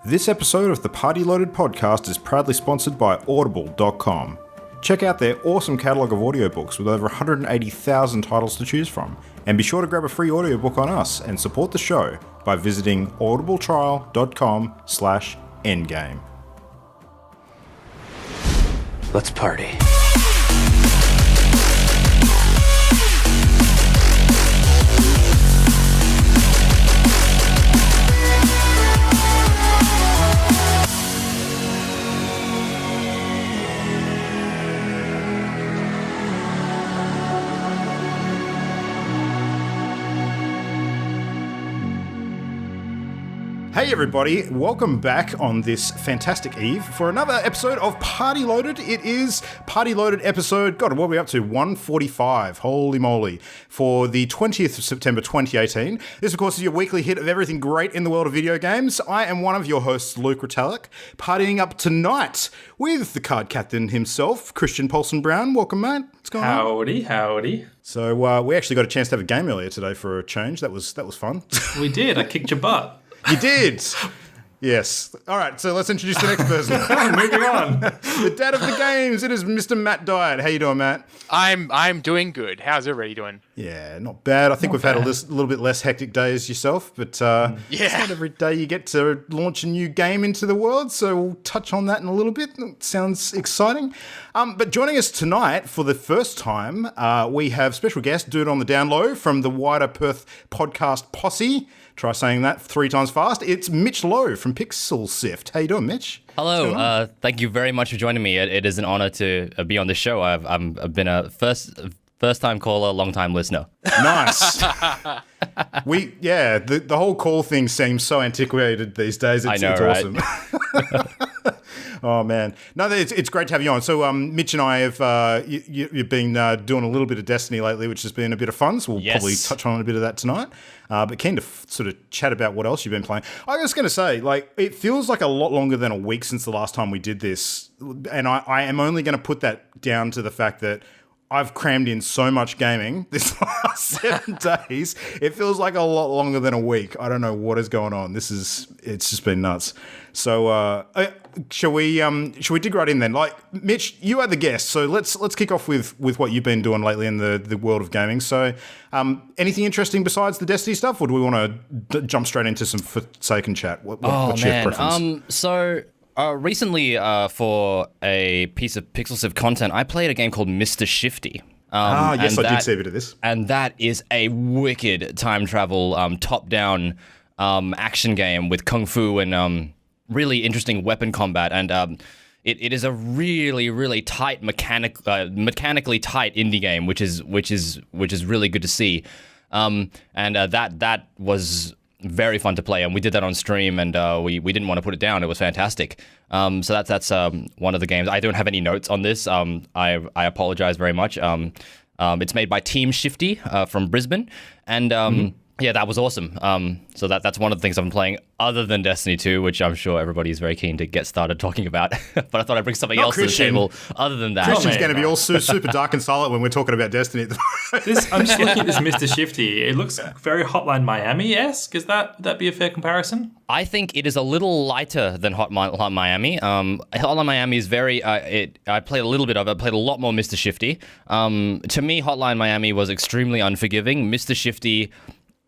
This episode of the Party Loaded podcast is proudly sponsored by Audible.com. Check out their awesome catalogue of audiobooks with over 180,000 titles to choose from. And be sure to grab a free audiobook on us and support the show by visiting audibletrial.com/endgame. Let's party. Hey everybody, welcome back on this fantastic eve for another episode of Party Loaded. It is Party Loaded episode, God, what are we up to? 145, holy moly, for the 20th of September 2018. This, of course, is your weekly hit of everything great in the world of video games. I am one of your hosts, Luke Retallick, partying up tonight with the card captain himself, Christian Paulson Brown. Welcome, mate. What's going on? Howdy. So we actually got a chance to have a game earlier today for a change. That was fun. We did. I kicked your butt. You did. Yes. All right, so let's introduce the next person. Moving on. The dad of the games. It is Mr. Matt Dyatt. How you doing, Matt? I'm doing good. How's everybody doing? Yeah, not bad. I think we've had a little bit less hectic days yourself, but it's not every day you get to launch a new game into the world, so we'll touch on that in a little bit. It sounds exciting. But joining us tonight for the first time, we have special guest, dude on the down low from the wider Perth podcast posse. Try saying that 3 times fast. It's Mitch Loh from Pixel Sift. How you doing, Mitch? Hello. Thank you very much for joining me. It is an honor to be on the show. I've been a first time caller, long time listener. Nice. The whole call thing seems so antiquated these days. It's awesome. Oh man, no, it's great to have you on. So Mitch and I have you've been doing a little bit of Destiny lately, which has been a bit of fun. So we'll probably touch on a bit of that tonight. But keen to sort of chat about what else you've been playing. I was going to say, like, it feels like a lot longer than a week since the last time we did this, and I am only going to put that down to the fact that I've crammed in so much gaming this last 7 days. It feels like a lot longer than a week. I don't know what is going on. It's just been nuts. So shall we dig right in then? Like, Mitch, you are the guest, so let's kick off with what you've been doing lately in the world of gaming. So anything interesting besides the Destiny stuff, or do we want to jump straight into some Forsaken chat? What's your preference? Recently, for a piece of Pixel Sift content, I played a game called Mr. Shifty. Yes, I did see a bit of this. And that is a wicked time travel, top-down action game with kung fu and really interesting weapon combat. And it is a really, really tight, mechanically tight indie game, which is really good to see. That was very fun to play, and we did that on stream, and we didn't want to put it down. It was fantastic. So that's one of the games. I don't have any notes on this. I apologize very much. It's made by Team Shifty from Brisbane, and yeah, that was awesome. So that's one of the things I've been playing other than Destiny 2, which I'm sure everybody is very keen to get started talking about. But I thought I'd bring something else to the table other than that. Christian's going to be all super dark and silent when we're talking about Destiny. I'm just looking at this Mr. Shifty. It looks very Hotline Miami-esque. Would that be a fair comparison? I think it is a little lighter than Hotline Miami. Hotline Miami is very... I played a little bit of it. I played a lot more Mr. Shifty. To me, Hotline Miami was extremely unforgiving. Mr. Shifty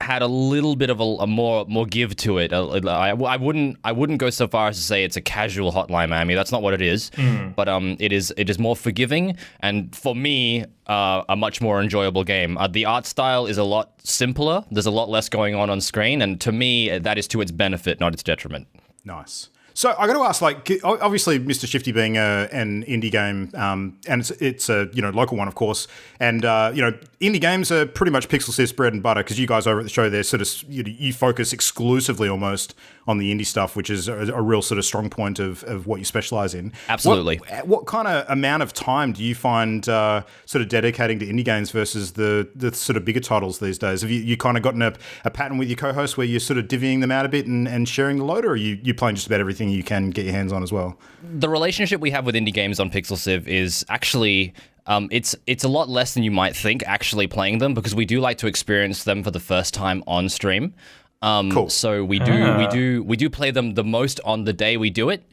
had a little bit of a more give to it. I wouldn't go so far as to say it's a casual Hotline Miami. That's not what it is. But it is more forgiving, and for me, a much more enjoyable game. The art style is a lot simpler. There's a lot less going on screen, and to me, that is to its benefit, not its detriment. Nice. So I got to ask, like, obviously, Mr. Shifty being an indie game, and it's a local one, of course, and indie games are pretty much Pixel Sift's bread and butter, because you guys over at the show, they're sort of you focus exclusively almost on the indie stuff, which is a real sort of strong point of what you specialize in. Absolutely. What kind of amount of time do you find sort of dedicating to indie games versus the sort of bigger titles these days? Have you kind of gotten a pattern with your co-hosts where you're sort of divvying them out a bit and sharing the load, or are you playing just about everything you can get your hands on as well? The relationship we have with indie games on Pixel Sift is actually it's a lot less than you might think actually playing them, because we do like to experience them for the first time on stream. Cool. So we do play them the most on the day we do it.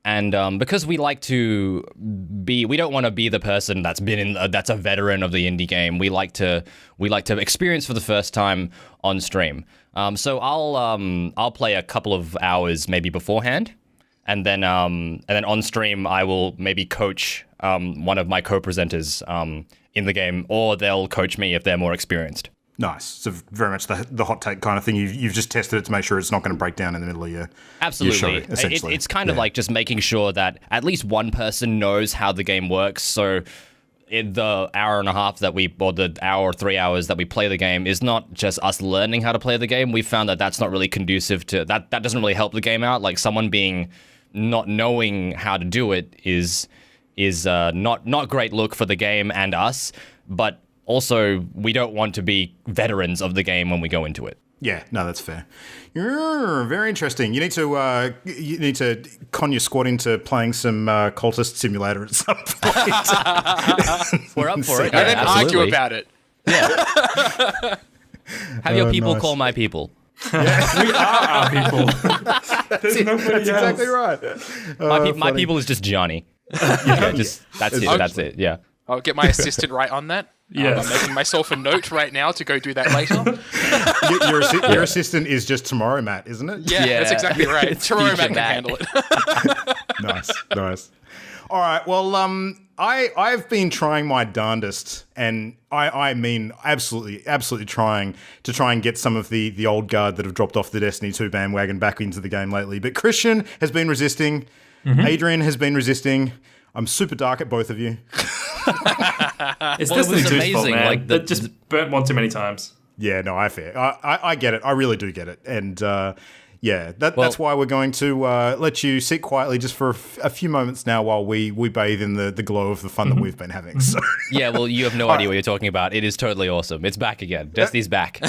And because we like to we don't want to be the person that's that's a veteran of the indie game. We like to experience for the first time on stream. So I'll play a couple of hours maybe beforehand, and then on stream I will maybe coach one of my co-presenters in the game, or they'll coach me if they're more experienced. Nice. So very much the hot take kind of thing. You've just tested it to make sure it's not going to break down in the middle of your Absolutely. Your show, essentially. It's kind of like just making sure that at least one person knows how the game works. So in the hour and a half or the hour or 3 hours that we play the game is not just us learning how to play the game. We found that that's not really conducive to that. That doesn't really help the game out. Like someone not knowing how to do it is not great look for the game and us, but also, we don't want to be veterans of the game when we go into it. Yeah, no, that's fair. Very interesting. You need to con your squad into playing some Cultist Simulator at some point. We're up for it. And then argue about it. Yeah. Have your people nice. call my people. We are our people. There's nobody That's else. exactly right. My people is just Johnny. That's it. That's it. Yeah. I'll get my assistant right on that. Yes. I'm making myself a note right now to go do that later. Your assistant is just tomorrow, Matt, isn't it? Yeah, that's exactly right. It's Tomorrow future Matt can Matt. handle it. Nice. All right. Well, I've been trying my darndest, and I mean absolutely trying and get some of the old guard that have dropped off the Destiny 2 bandwagon back into the game lately. But Christian has been resisting. Adrian has been resisting. I'm super dark at both of you. It's Well, it Destiny was 2's fault, amazing, man. like, That just burnt one too many times. Yeah, no, I get it. I really do get it. And that's why we're going to let you sit quietly just for a few moments now while we bathe in the glow of the fun that we've been having. So Yeah, well, you have no idea what you're talking about. It is totally awesome. It's back again. Destiny's back.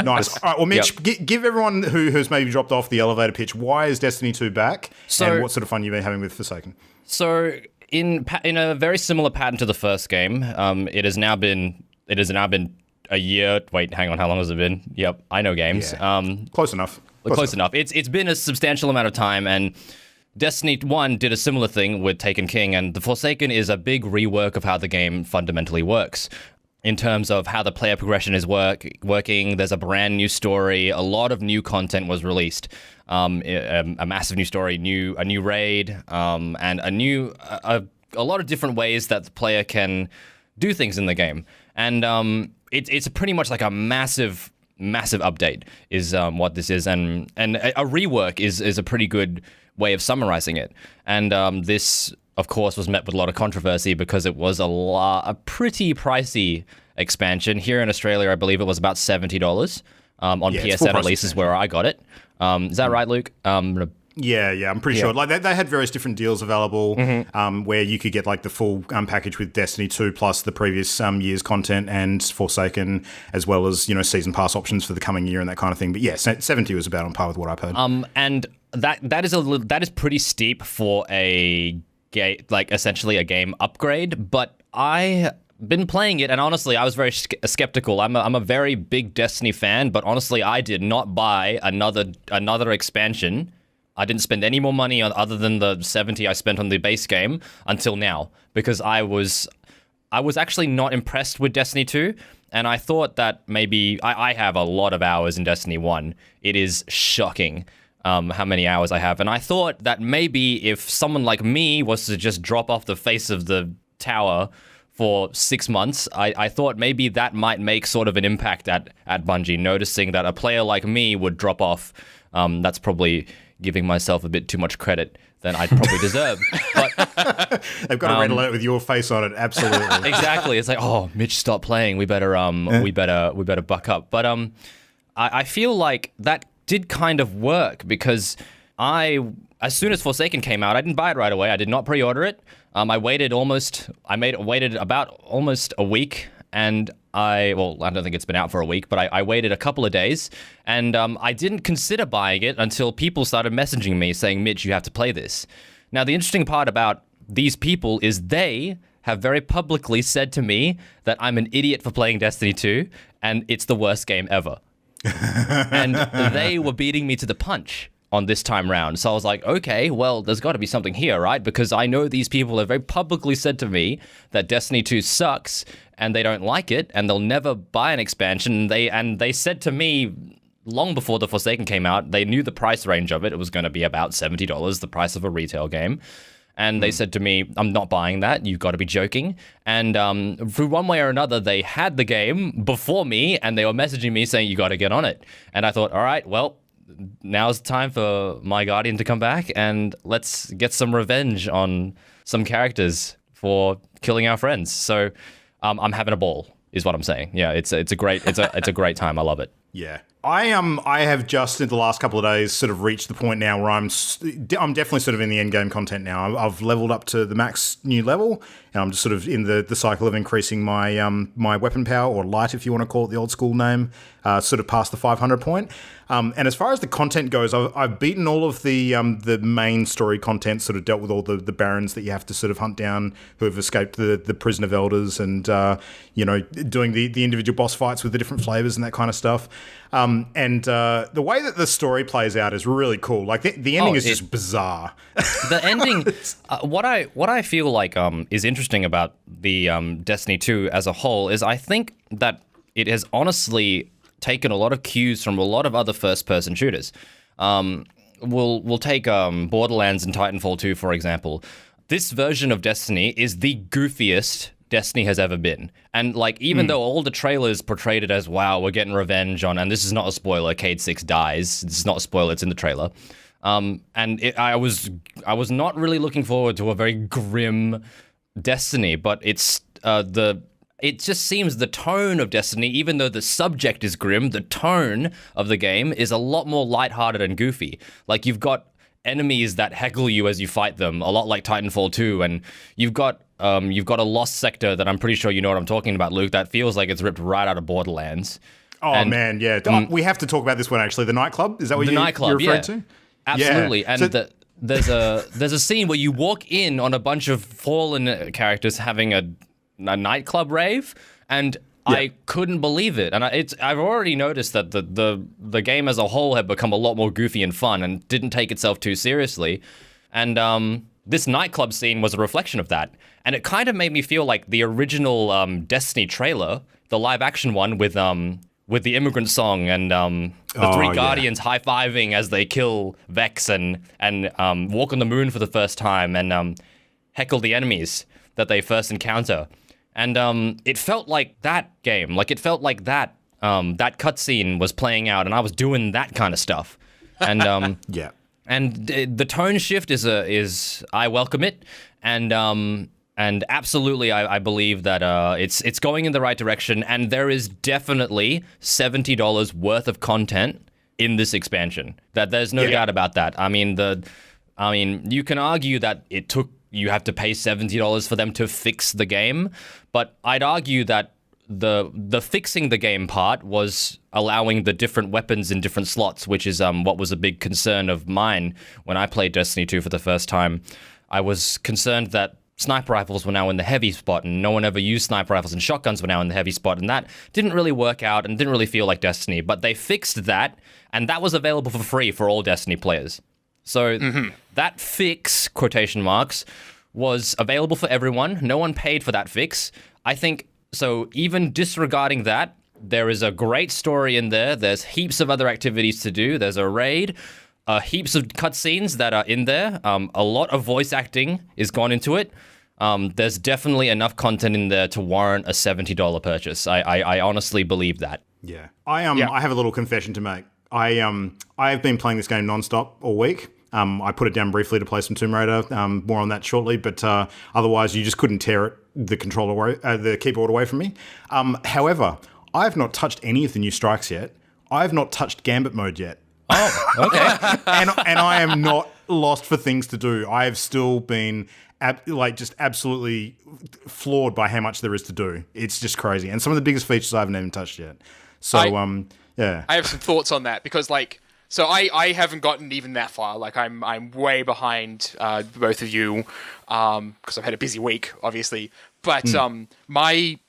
nice. All right, well, Mitch, give everyone who's maybe dropped off the elevator pitch, why is Destiny 2 back, and what sort of fun you've been having with Forsaken? So in a very similar pattern to the first game, it has now been a year. Wait, hang on, how long has it been? Yep, I know games. Yeah. Close enough. Close enough. It's been a substantial amount of time, and Destiny 1 did a similar thing with Taken King, and The Forsaken is a big rework of how the game fundamentally works. In terms of how the player progression is working, there's a brand new story. A lot of new content was released. A massive new story, a new raid, and a lot of different ways that the player can do things in the game. And it's pretty much like a massive update is what this is, and a rework is a pretty good way of summarizing it. And this, of course, was met with a lot of controversy because it was a pretty pricey expansion. Here in Australia, I believe it was about $70 on PSN, at least is where I got it. Is that right, Luke? Yeah, I'm pretty sure. Like they had various different deals available, where you could get like the full package with Destiny 2 plus the previous year's content and Forsaken, as well as season pass options for the coming year and that kind of thing. But yeah, 70 was about on par with what I've heard. And that is pretty steep for essentially a game upgrade. But I been playing it, and honestly, I was very skeptical. I'm a very big Destiny fan, but honestly, I did not buy another expansion. I didn't spend any more money on other than the 70 I spent on the base game until now, because I was actually not impressed with Destiny 2, and I thought that maybe I have a lot of hours in Destiny 1. It is shocking how many hours I have, and I thought that maybe if someone like me was to just drop off the face of the tower for 6 months, I thought maybe that might make sort of an impact at Bungie, noticing that a player like me would drop off. That's probably giving myself a bit too much credit than I'd probably deserve. But they've got a red alert with your face on it. Absolutely. Exactly. It's like, oh, Mitch, stop playing. We better we better buck up. But I feel like that did kind of work, because as soon as Forsaken came out, I didn't buy it right away. I did not pre-order it. I waited about almost a week, and I don't think it's been out for a week, but I waited a couple of days, and I didn't consider buying it until people started messaging me saying, Mitch, you have to play this. Now, the interesting part about these people is they have very publicly said to me that I'm an idiot for playing Destiny 2, and it's the worst game ever. And they were beating me to the punch on this time round. So I was like, okay, well, there's got to be something here, right? Because I know these people have very publicly said to me that Destiny 2 sucks and they don't like it and they'll never buy an expansion. They said to me long before the Forsaken came out, they knew the price range of it. It was going to be about $70, the price of a retail game. And they said to me, I'm not buying that. You've got to be joking. And through one way or another, they had the game before me and they were messaging me saying, you got to get on it. And I thought, all right, well, now's the time for my Guardian to come back and let's get some revenge on some characters for killing our friends. So I'm having a ball, is what I'm saying. Yeah, it's a great great time. I love it. Yeah. I have just in the last couple of days sort of reached the point now where I'm definitely sort of in the end game content now. I've leveled up to the max new level, and I'm just sort of in the cycle of increasing my my weapon power, or light if you want to call it the old school name, sort of past the 500 point. And as far as the content goes, I've beaten all of the main story content, sort of dealt with all the barons that you have to sort of hunt down who have escaped the prison of elders, and doing the individual boss fights with the different flavors and that kind of stuff. And the way that the story plays out is really cool. Like the ending is just bizarre. The ending, what I feel like is interesting about the Destiny 2 as a whole is I think that it has honestly taken a lot of cues from a lot of other first-person shooters. We'll take Borderlands and Titanfall 2 for example. This version of Destiny is the goofiest Destiny has ever been. And like, even though all the trailers portrayed it as, wow, we're getting revenge on, and this is not a spoiler, Cade 6 dies. This is not a spoiler, it's in the trailer. I was not really looking forward to a very grim Destiny, but it just seems the tone of Destiny, even though the subject is grim, the tone of the game is a lot more lighthearted and goofy. Like, you've got enemies that heckle you as you fight them, a lot like Titanfall 2, and you've got a lost sector that I'm pretty sure you know what I'm talking about, Luke, that feels like it's ripped right out of Borderlands. Oh, man, yeah. We have to talk about this one, actually. The nightclub? Is that what you're referring to? Absolutely. Yeah. And there's a scene where you walk in on a bunch of fallen characters having a nightclub rave, and I couldn't believe it. And I've already noticed that the game as a whole had become a lot more goofy and fun and didn't take itself too seriously. And this nightclub scene was a reflection of that. And it kind of made me feel like the original Destiny trailer, the live action one with the immigrant song and the three Guardians high-fiving as they kill Vex and walk on the moon for the first time and heckle the enemies that they first encounter. And it felt like that game. Like, it felt like that cutscene was playing out, and I was doing that kind of stuff. And and the tone shift is I welcome it, and absolutely I believe that it's going in the right direction, and there is definitely $70 worth of content in this expansion. That there's no doubt about that. I mean, you can argue that you have to pay $70 for them to fix the game, but I'd argue that the fixing the game part was allowing the different weapons in different slots, which is what was a big concern of mine when I played Destiny 2 for the first time. I was concerned that sniper rifles were now in the heavy spot, and no one ever used sniper rifles, and shotguns were now in the heavy spot, and that didn't really work out and didn't really feel like Destiny. But they fixed that, and that was available for free for all Destiny players. So that fix, quotation marks, was available for everyone. No one paid for that fix. I think, so even disregarding that, there is a great story in there. There's heaps of other activities to do. There's a raid, heaps of cutscenes that are in there. A lot of voice acting is gone into it. There's definitely enough content in there to warrant a $70 purchase. I honestly believe that. Yeah. I have a little confession to make. I've been playing this game nonstop all week. I put it down briefly to play some Tomb Raider. More on that shortly, but otherwise you just couldn't tear the keyboard away from me. However, I've not touched any of the new strikes yet. I've not touched Gambit mode yet. Oh, okay. and I am not lost for things to do. I have still been just absolutely floored by how much there is to do. It's just crazy, and some of the biggest features I haven't even touched yet. So I have some thoughts on that because So I haven't gotten even that far. Like I'm way behind both of you because I've had a busy week, obviously. But my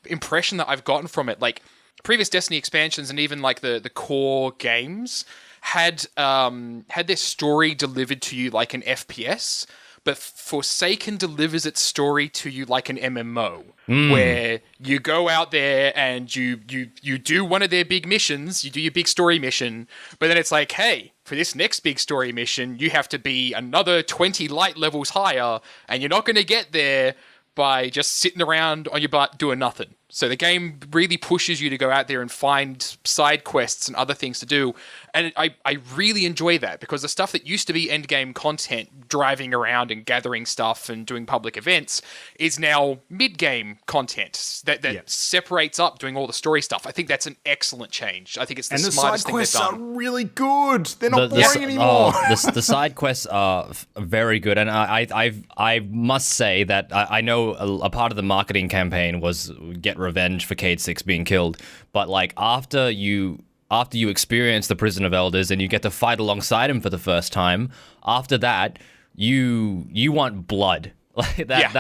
impression that I've gotten from it, like previous Destiny expansions and even like the core games had their story delivered to you like an FPS, but Forsaken delivers its story to you like an MMO, where you go out there and you do one of their big missions, you do your big story mission, but then it's like, hey, for this next big story mission, you have to be another 20 light levels higher, and you're not going to get there by just sitting around on your butt doing nothing. So the game really pushes you to go out there and find side quests and other things to do. And I really enjoy that, because the stuff that used to be endgame content, driving around and gathering stuff and doing public events, is now mid-game content that separates up doing all the story stuff. I think that's an excellent change. I think it's the smartest thing they've done. And the side quests are really good. They're not boring anymore. The side quests are very good. And I must say that I know a part of the marketing campaign was get revenge for Cade 6 being killed, but like after you experience the Prison of Elders and you get to fight alongside him for the first time, after that you want blood. Like that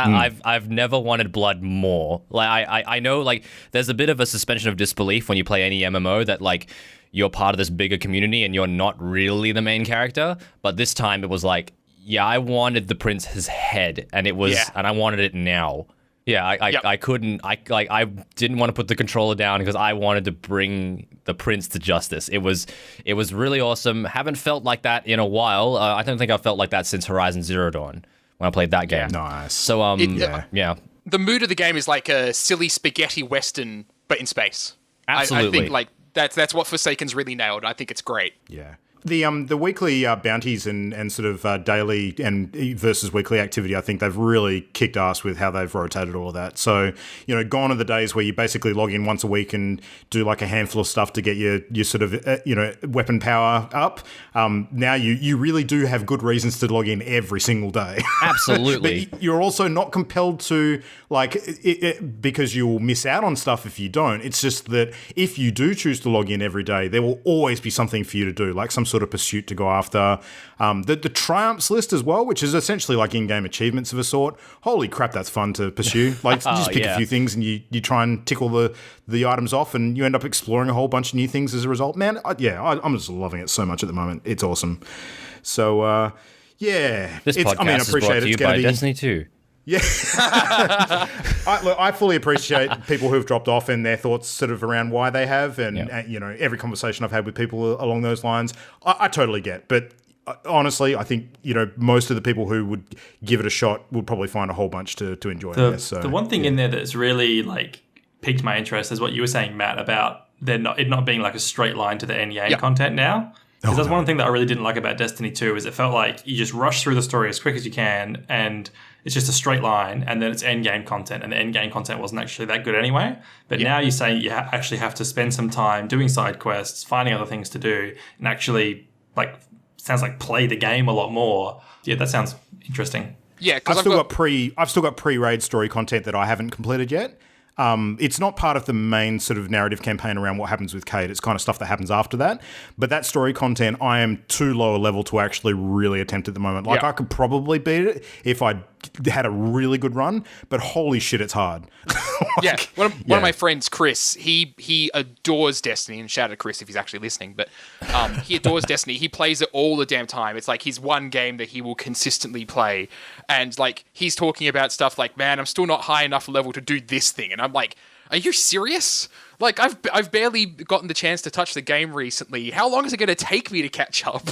I've never wanted blood more. Like I know like there's a bit of a suspension of disbelief when you play any MMO that like you're part of this bigger community and you're not really the main character, but this time it was like, yeah, I wanted the prince's head, and it was and I wanted it now. Yeah, I couldn't. I didn't want to put the controller down because I wanted to bring the prince to justice. It was really awesome. Haven't felt like that in a while. I don't think I've felt like that since Horizon Zero Dawn when I played that game. Nice. So the mood of the game is like a silly spaghetti western, but in space. Absolutely. I think like that's what Forsaken's really nailed. I think it's great. Yeah. The weekly bounties and sort of daily and versus weekly activity, I think they've really kicked ass with how they've rotated all of that. So, gone are the days where you basically log in once a week and do like a handful of stuff to get your sort of, weapon power up. Now you really do have good reasons to log in every single day. Absolutely. But you're also not compelled to, like, because you'll miss out on stuff if you don't. It's just that if you do choose to log in every day, there will always be something for you to do, like some sort of pursuit to go after. The triumphs list as well, which is essentially like in-game achievements of a sort. Holy crap, that's fun to pursue. Like you just pick a few things and you try and tick all the items off, and you end up exploring a whole bunch of new things as a result. Man, I'm just loving it so much at the moment. It's awesome. So this podcast is brought to you by Destiny 2. Yeah. I fully appreciate people who've dropped off and their thoughts sort of around why they have. And, every conversation I've had with people along those lines, I totally get. But honestly, I think, most of the people who would give it a shot would probably find a whole bunch to enjoy. The one thing in there that's really like piqued my interest is what you were saying, Matt, about it not being like a straight line to the end game content now. Because that's one thing that I really didn't like about Destiny 2 is it felt like you just rush through the story as quick as you can, and it's just a straight line, and then it's end-game content, and the end-game content wasn't actually that good anyway. But now you're saying you actually have to spend some time doing side quests, finding other things to do, and actually, sounds like play the game a lot more. Yeah, that sounds interesting. Yeah, because I've still got pre-raid story content that I haven't completed yet. It's not part of the main sort of narrative campaign around what happens with Cade. It's kind of stuff that happens after that. But that story content, I am too low a level to actually really attempt at the moment. I could probably beat it if I had a really good run, but holy shit, it's hard. One of my friends, Chris, he adores Destiny, and shout out to Chris if he's actually listening, but he adores Destiny. He plays it all the damn time. It's like his one game that he will consistently play, and like he's talking about stuff like, man, I'm still not high enough level to do this thing, and I'm like, are you serious? Like I've barely gotten the chance to touch the game recently. How long is it going to take me to catch up?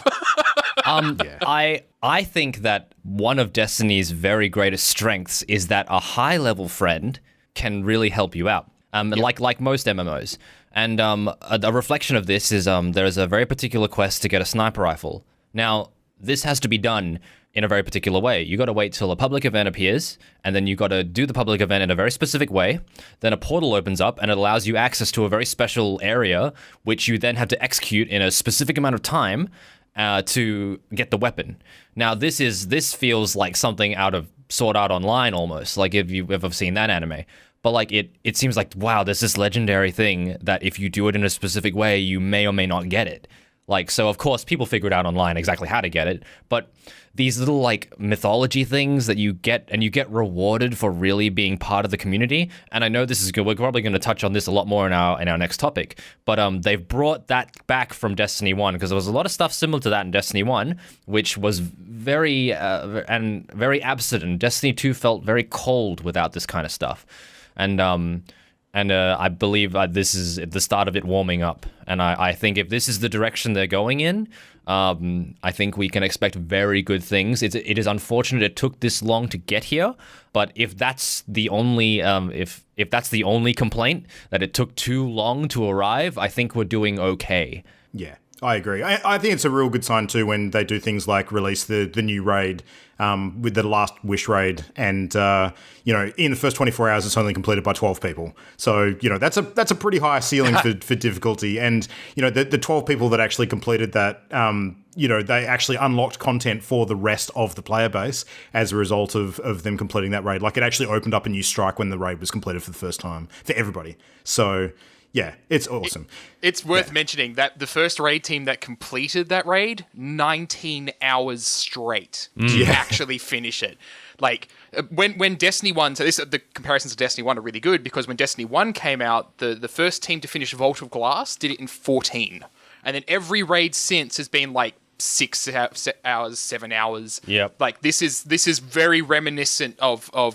I think that one of Destiny's very greatest strengths is that a high-level friend can really help you out, like most MMOs. And a reflection of this is there is a very particular quest to get a sniper rifle. Now, this has to be done in a very particular way. You got to wait till a public event appears, and then you got to do the public event in a very specific way. Then a portal opens up, and it allows you access to a very special area, which you then have to execute in a specific amount of time to get the weapon. Now, this feels like something out of Sword Art Online almost, like if you've ever seen that anime. But like it seems like, wow, there's this legendary thing that if you do it in a specific way, you may or may not get it. Like, so of course people figure it out online exactly how to get it, but these little like mythology things that you get, and you get rewarded for really being part of the community. And I know this is good. We're probably going to touch on this a lot more in our next topic, but they've brought that back from Destiny 1, because there was a lot of stuff similar to that in Destiny 1, which was very absent, and Destiny 2 felt very cold without this kind of stuff. And I believe this is the start of it warming up. And I think if this is the direction they're going in, I think we can expect very good things. It is unfortunate it took this long to get here, but if that's the only if that's the only complaint, that it took too long to arrive, I think we're doing okay. Yeah, I agree. I think it's a real good sign too when they do things like release the new raid with the last Wish raid, and in the first 24 hours it's only completed by 12 people. So that's a pretty high ceiling for difficulty, and the 12 people that actually completed that, they actually unlocked content for the rest of the player base as a result of them completing that raid. Like, it actually opened up a new strike when the raid was completed for the first time for everybody. So yeah, it's awesome. It's worth mentioning that the first raid team that completed that raid, 19 hours straight to actually finish it. Like, when Destiny 1, so the comparisons to Destiny 1 are really good, because when Destiny 1 came out, the first team to finish Vault of Glass did it in 14. And then every raid since has been like 6 hours, 7 hours. Yep. Like, this is very reminiscent of a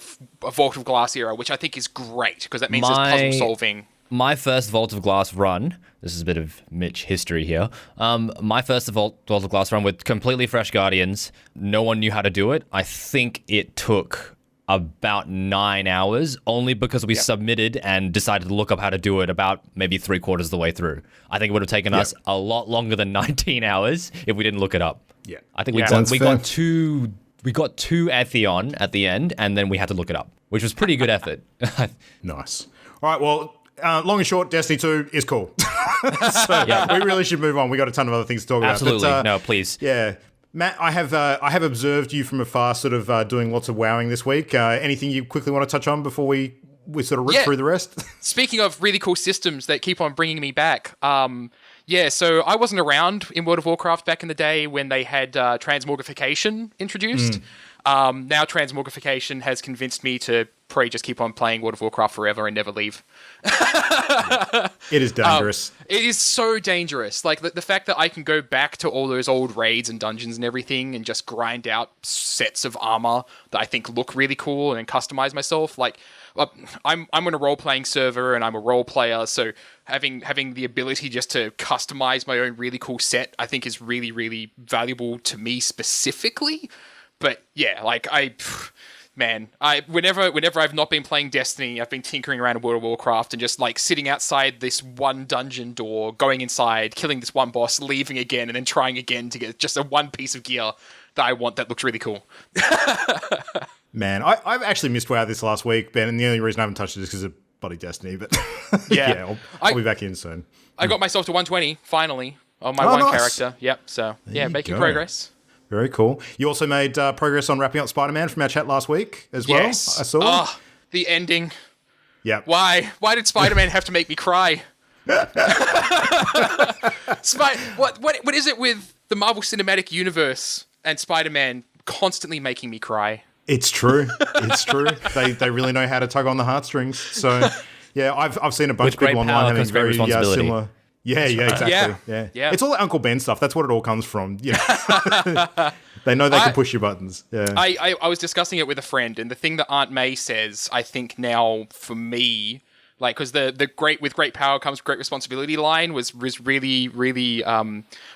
Vault of Glass era, which I think is great, because that means there's puzzle solving. My first Vault of Glass run, this is a bit of Mitch history here, my first Vault of Glass run with completely fresh Guardians, no one knew how to do it. I think it took about 9 hours, only because we submitted and decided to look up how to do it about maybe 3/4 of the way through. I think it would have taken us a lot longer than 19 hours if we didn't look it up. Yeah. I think we got two Atheon at the end, and then we had to look it up, which was pretty good effort. Nice. All right, well, long and short, Destiny 2 is cool. So we really should move on. We got a ton of other things to talk about. Absolutely. No, please. Yeah. Matt, I have observed you from afar sort of doing lots of wowing this week. Anything you quickly want to touch on before we sort of rip through the rest? Speaking of really cool systems that keep on bringing me back, so I wasn't around in World of Warcraft back in the day when they had transmogrification introduced. Now transmogrification has convinced me to probably just keep on playing World of Warcraft forever and never leave. It is dangerous. It is so dangerous. Like, the fact that I can go back to all those old raids and dungeons and everything and just grind out sets of armor that I think look really cool and then customize myself. Like, I'm on a role-playing server and I'm a role player, so having the ability just to customize my own really cool set, I think, is really, really valuable to me specifically. But yeah, like, whenever I've not been playing Destiny, I've been tinkering around in World of Warcraft and just like sitting outside this one dungeon door, going inside, killing this one boss, leaving again, and then trying again to get just a one piece of gear that I want that looks really cool. Man, I've actually missed WoW this last week, Ben, and the only reason I haven't touched it is because of bloody Destiny. But I'll be back in soon. I got myself to 120 finally on my one character. Yep. So making progress. Very cool. You also made progress on wrapping up Spider-Man from our chat last week as well. Yes. I saw. Oh, the ending. Yeah. Why did Spider-Man have to make me cry? What is it with the Marvel Cinematic Universe and Spider-Man constantly making me cry? It's true. It's true. They really know how to tug on the heartstrings. So yeah, I've seen a bunch of people online having very similar. Yeah, exactly. Yeah. It's all Uncle Ben stuff. That's what it all comes from. They know they can push your buttons. Yeah. I was discussing it with a friend, and the thing that Aunt May says, I think now for me, like, because the with great power comes great responsibility line was really, really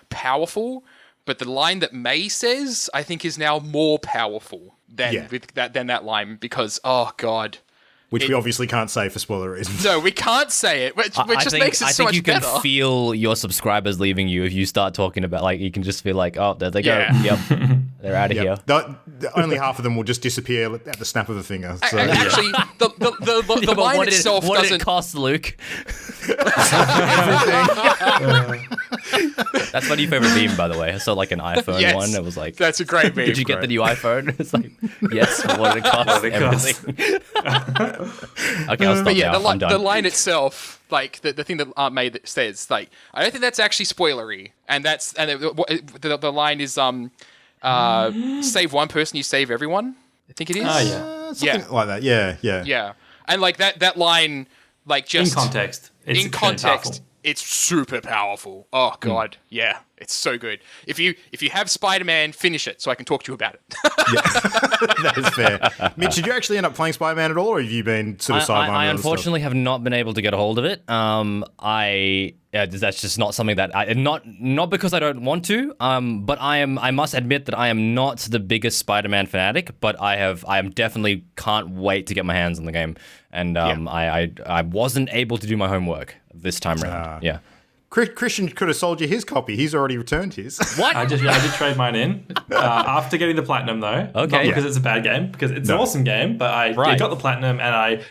powerful. But the line that May says, I think, is now more powerful than that line, because, oh god. Which we obviously can't say for spoiler reasons. No, we can't say it, which just makes it so much better. I think you can feel your subscribers leaving you if you start talking about, like, you can just feel like, oh, there they go. Yep, they're out of here. Only half of them will just disappear at the snap of a finger. So. Actually, the line itself doesn't... What did it cost, Luke? That's my new favorite meme, by the way. I saw like an iPhone Yes. one. It was like, That's a great meme. did you get the new iPhone? It's like, yes. What did it cost? What did it cost? Everything. Okay, I'll stop But yeah, now. I'm the done. line itself, like the thing that Aunt May that says, like, I don't think that's actually spoilery, and the line is save one person, you save everyone. I think it is. Oh, yeah. Something like that. Yeah. Yeah, and like that line, like In just context. It's in really context, powerful. it's super powerful. Oh god, yeah, it's so good. If you have Spider-Man, finish it so I can talk to you about it. That is fair. Mitch, did you actually end up playing Spider-Man at all, or have you been sort of sidelined? I unfortunately have not been able to get a hold of it. That's just not something that not because I don't want to. But I must admit that I am not the biggest Spider-Man fanatic. But I am definitely can't wait to get my hands on the game. And I wasn't able to do my homework this time around. Yeah. Christian could have sold you his copy. He's already returned his. What? I did trade mine in after getting the platinum though. Okay. Not because it's a bad game, because it's an awesome game. But I got the platinum, and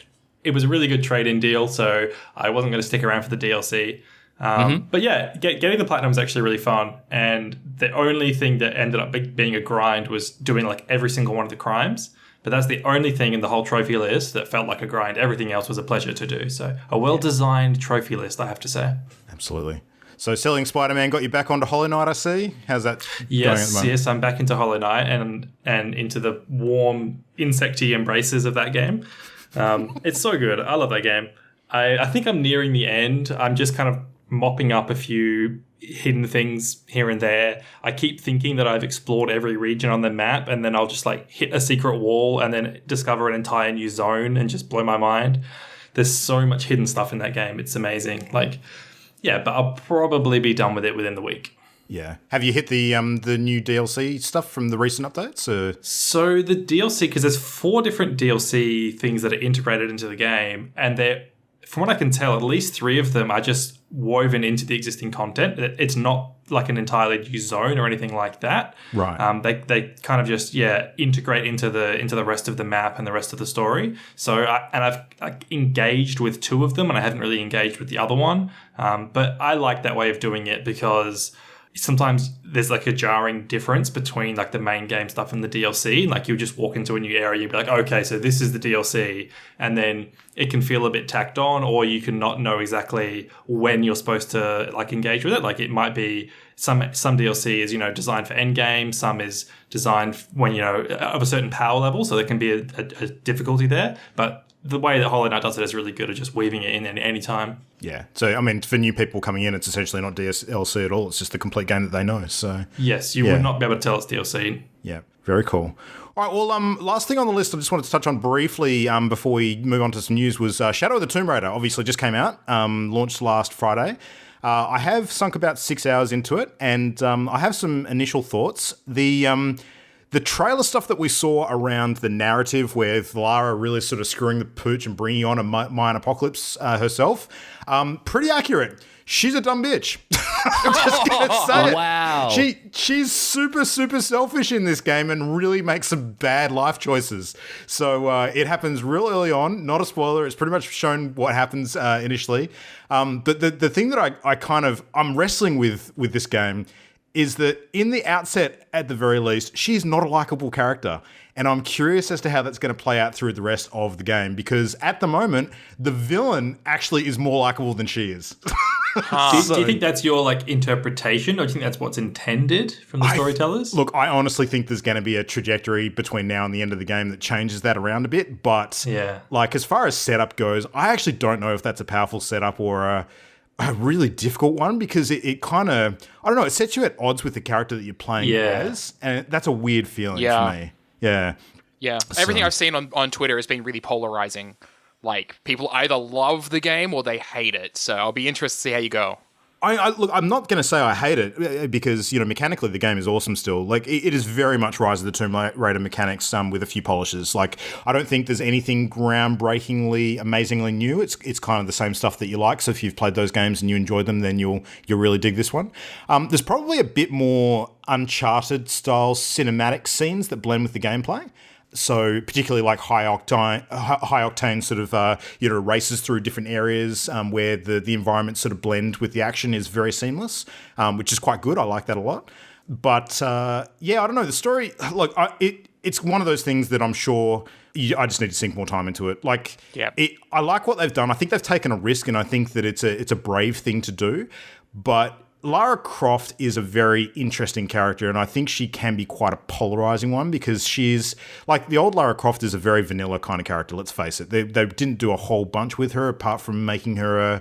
it was a really good trade-in deal, so I wasn't going to stick around for the DLC. But yeah, getting the platinum was actually really fun. And the only thing that ended up being a grind was doing like every single one of the crimes. But that's the only thing in the whole trophy list that felt like a grind. Everything else was a pleasure to do. So a well-designed trophy list, I have to say. Absolutely. So selling Spider-Man got you back onto Hollow Knight, I see. How's that going at the moment? Yes, I'm back into Hollow Knight and into the warm, insecty embraces of that game. It's so good. I love that game. I think I'm nearing the end. I'm just kind of mopping up a few hidden things here and there. I keep thinking that I've explored every region on the map, and then I'll just like hit a secret wall and then discover an entire new zone and just blow my mind. There's so much hidden stuff in that game. It's amazing. Like, yeah, but I'll probably be done with it within the week. Yeah. Have you hit the new DLC stuff from the recent updates? Or? So the DLC, because there's 4 different DLC things that are integrated into the game, and they're, from what I can tell, at least 3 of them are just woven into the existing content. It's not like an entirely new zone or anything like that. Right. They kind of just integrate into the rest of the map and the rest of the story. So I've engaged with 2 of them, and I haven't really engaged with the other one. But I like that way of doing it because sometimes there's like a jarring difference between like the main game stuff and the DLC. Like you just walk into a new area, you'd be like, okay, so this is the DLC. And then it can feel a bit tacked on, or you can not know exactly when you're supposed to like engage with it. Like it might be some DLC is, designed for end game. Some is designed when, of a certain power level. So there can be a difficulty there. But the way that Hollow Knight does it is really good at just weaving it in at any time. Yeah. So, I mean, for new people coming in, it's essentially not DLC at all. It's just the complete game that they know. So yes, you would not be able to tell it's DLC. Yeah. Very cool. All right. Well, last thing on the list I just wanted to touch on briefly before we move on to some news was Shadow of the Tomb Raider. Obviously just came out, launched last Friday. I have sunk about 6 hours into it, and I have some initial thoughts. The trailer stuff that we saw around the narrative where Lara really sort of screwing the pooch and bringing on a Mayan apocalypse herself, pretty accurate. She's a dumb bitch. I'm just going to say it. Wow. She's super, super selfish in this game and really makes some bad life choices. So it happens real early on. Not a spoiler. It's pretty much shown what happens initially. But the thing that I'm wrestling with this game is that in the outset, at the very least, she's not a likable character. And I'm curious as to how that's going to play out through the rest of the game, because at the moment, the villain actually is more likable than she is. Do you think that's your interpretation, or do you think that's what's intended from the storytellers? Look, I honestly think there's going to be a trajectory between now and the end of the game that changes that around a bit. But as far as setup goes, I actually don't know if that's a powerful setup or a really difficult one, because it kind of, I don't know, it sets you at odds with the character that you're playing as, and that's a weird feeling for me. Yeah. Yeah. Everything I've seen on Twitter has been really polarizing. Like, people either love the game or they hate it. So I'll be interested to see how you go. Look, I'm not going to say I hate it, because, mechanically the game is awesome still. Like, it is very much Rise of the Tomb Raider mechanics with a few polishes. Like, I don't think there's anything groundbreakingly, amazingly new. It's kind of the same stuff that you like. So if you've played those games and you enjoyed them, then you'll really dig this one. There's probably a bit more Uncharted style cinematic scenes that blend with the gameplay. So particularly like high octane sort of races through different areas where the environments sort of blend with the action is very seamless, which is quite good. I like that a lot. But I don't know. The story, look, it's one of those things that I'm sure I just need to sink more time into it. Like, I like what they've done. I think they've taken a risk, and I think that it's a brave thing to do. But Lara Croft is a very interesting character, and I think she can be quite a polarizing one because she's like the old Lara Croft is a very vanilla kind of character. Let's face it; they didn't do a whole bunch with her apart from making her a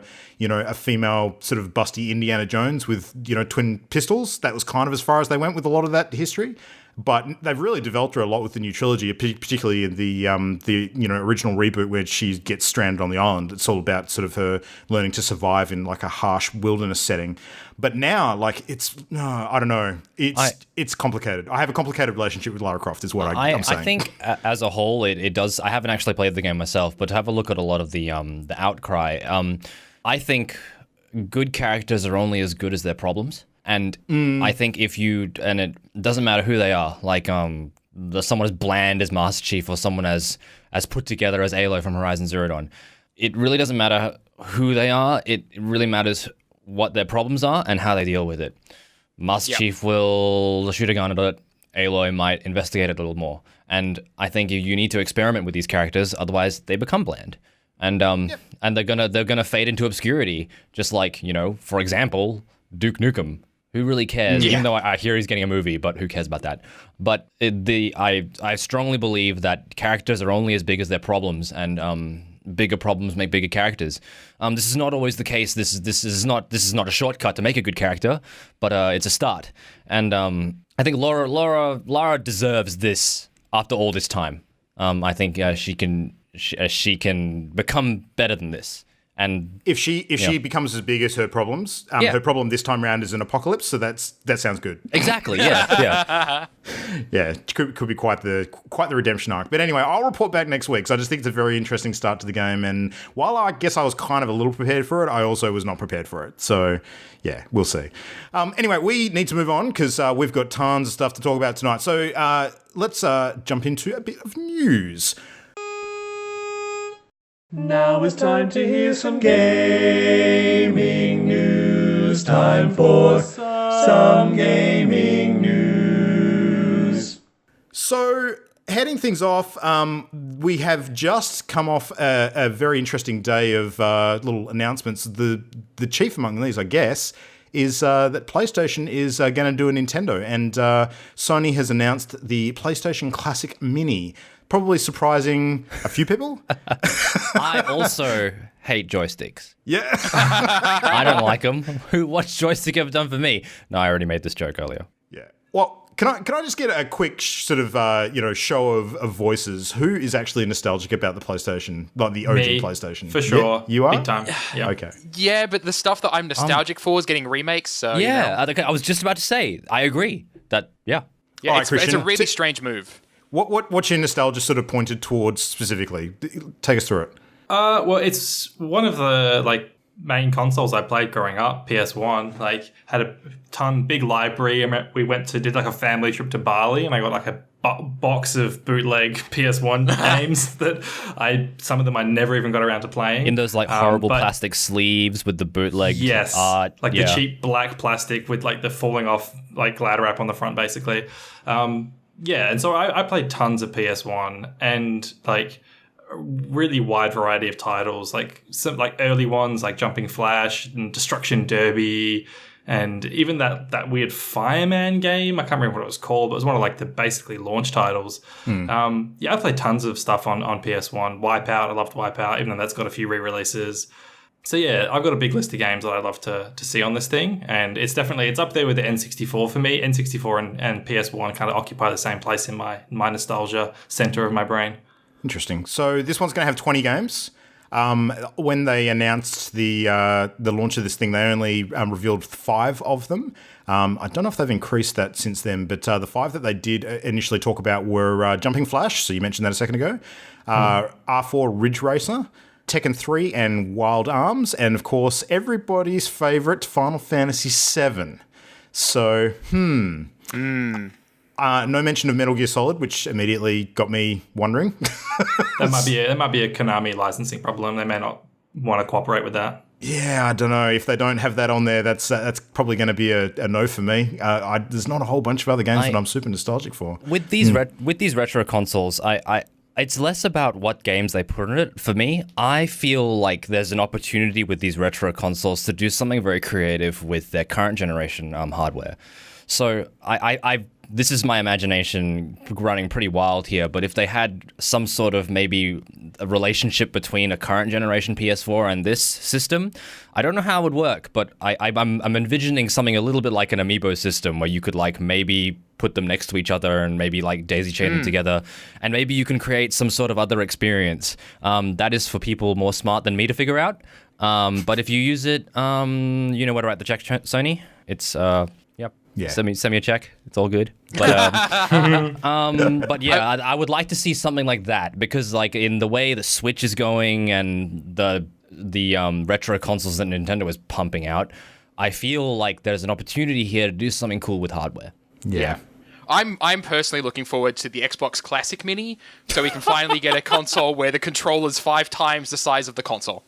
female sort of busty Indiana Jones with twin pistols. That was kind of as far as they went with a lot of that history. But they've really developed her a lot with the new trilogy, particularly in the original reboot where she gets stranded on the island. It's all about sort of her learning to survive in like a harsh wilderness setting. But now, like I don't know, it's complicated. I have a complicated relationship with Lara Croft, is what I'm saying. I think as a whole, it does. I haven't actually played the game myself, but to have a look at a lot of the outcry, I think good characters are only as good as their problems. And I think and it doesn't matter who they are, like someone as bland as Master Chief or someone as put together as Aloy from Horizon Zero Dawn, it really doesn't matter who they are. It really matters what their problems are and how they deal with it. Master Chief will shoot a gun at it. Aloy might investigate it a little more. And I think you need to experiment with these characters, otherwise they become bland. And and they're gonna fade into obscurity, just like, for example, Duke Nukem. Who really cares? Even though I hear he's getting a movie, but who cares about that? But I strongly believe that characters are only as big as their problems, and bigger problems make bigger characters. This is not always the case. This is not a shortcut to make a good character, but it's a start. And I think Lara deserves this after all this time. I think she can become better than this. And if she becomes as big as her problems, her problem this time around is an apocalypse. So that sounds good. Exactly. Yeah. It could be quite the redemption arc. But anyway, I'll report back next week. So I just think it's a very interesting start to the game. And while I guess I was kind of a little prepared for it, I also was not prepared for it. So yeah, we'll see. Anyway, we need to move on because we've got tons of stuff to talk about tonight. So let's jump into a bit of news. Now it's time to hear some gaming news. Time for some gaming news. So, heading things off, we have just come off a very interesting day of little announcements. The chief among these, I guess, is that PlayStation is going to do a Nintendo, and Sony has announced the PlayStation Classic Mini. Probably surprising a few people. I also hate joysticks. Yeah. I don't like them. What's joystick ever done for me? No, I already made this joke earlier. Yeah. Well, can I just get a quick sort of show of voices? Who is actually nostalgic about the PlayStation, like the OG PlayStation? For sure. Yeah, you are? Big time. Yeah. Okay. Yeah, but the stuff that I'm nostalgic for is getting remakes. So I was just about to say, I agree that it's a really strange move. What's your nostalgia sort of pointed towards specifically? Take us through it. Well, it's one of the main consoles I played growing up. PS1 had a big library. We did a family trip to Bali, and I got a box of bootleg PS1 games that some of them I never even got around to playing. In those horrible plastic sleeves with the bootleg art. The cheap black plastic with the falling off glider wrap on the front, basically. And so I played tons of PS1 and a really wide variety of titles, some early ones like Jumping Flash and Destruction Derby, and even that weird Fireman game. I can't remember what it was called, but it was one of the basically launch titles. I played tons of stuff on PS1. Wipeout, I loved Wipeout, even though that's got a few re-releases. So yeah, I've got a big list of games that I'd love to see on this thing, and it's up there with the N64 for me. N64 and PS1 kind of occupy the same place in my nostalgia center of my brain. Interesting. So this one's going to have 20 games. When they announced the launch of this thing, they only revealed 5 of them. I don't know if they've increased that since then, but the 5 that they did initially talk about were Jumping Flash, so you mentioned that a second ago, R4 Ridge Racer, Tekken 3 and Wild Arms, and of course everybody's favorite Final Fantasy VII. So, No mention of Metal Gear Solid, which immediately got me wondering. That might be a Konami licensing problem. They may not want to cooperate with that. Yeah, I don't know. If they don't have that on there, that's probably going to be a no for me. There's not a whole bunch of other games that I'm super nostalgic for. With these with these retro consoles, it's less about what games they put in it. For me, I feel like there's an opportunity with these retro consoles to do something very creative with their current generation hardware. So this is my imagination running pretty wild here, but if they had some sort of maybe a relationship between a current generation PS4 and this system, I don't know how it would work, but I'm envisioning something a little bit like an Amiibo system where you could like maybe put them next to each other and maybe like daisy chain them together, and maybe you can create some sort of other experience. That is for people more smart than me to figure out. But if you use it, you know where to write the check, Sony. It's Yeah. Send me a check. It's all good. But but yeah, I would like to see something like that, because like in the way the Switch is going and the retro consoles that Nintendo is pumping out, I feel like there's an opportunity here to do something cool with hardware. Yeah. I'm personally looking forward to the Xbox Classic Mini, so we can finally get a console where the controller's 5 times the size of the console.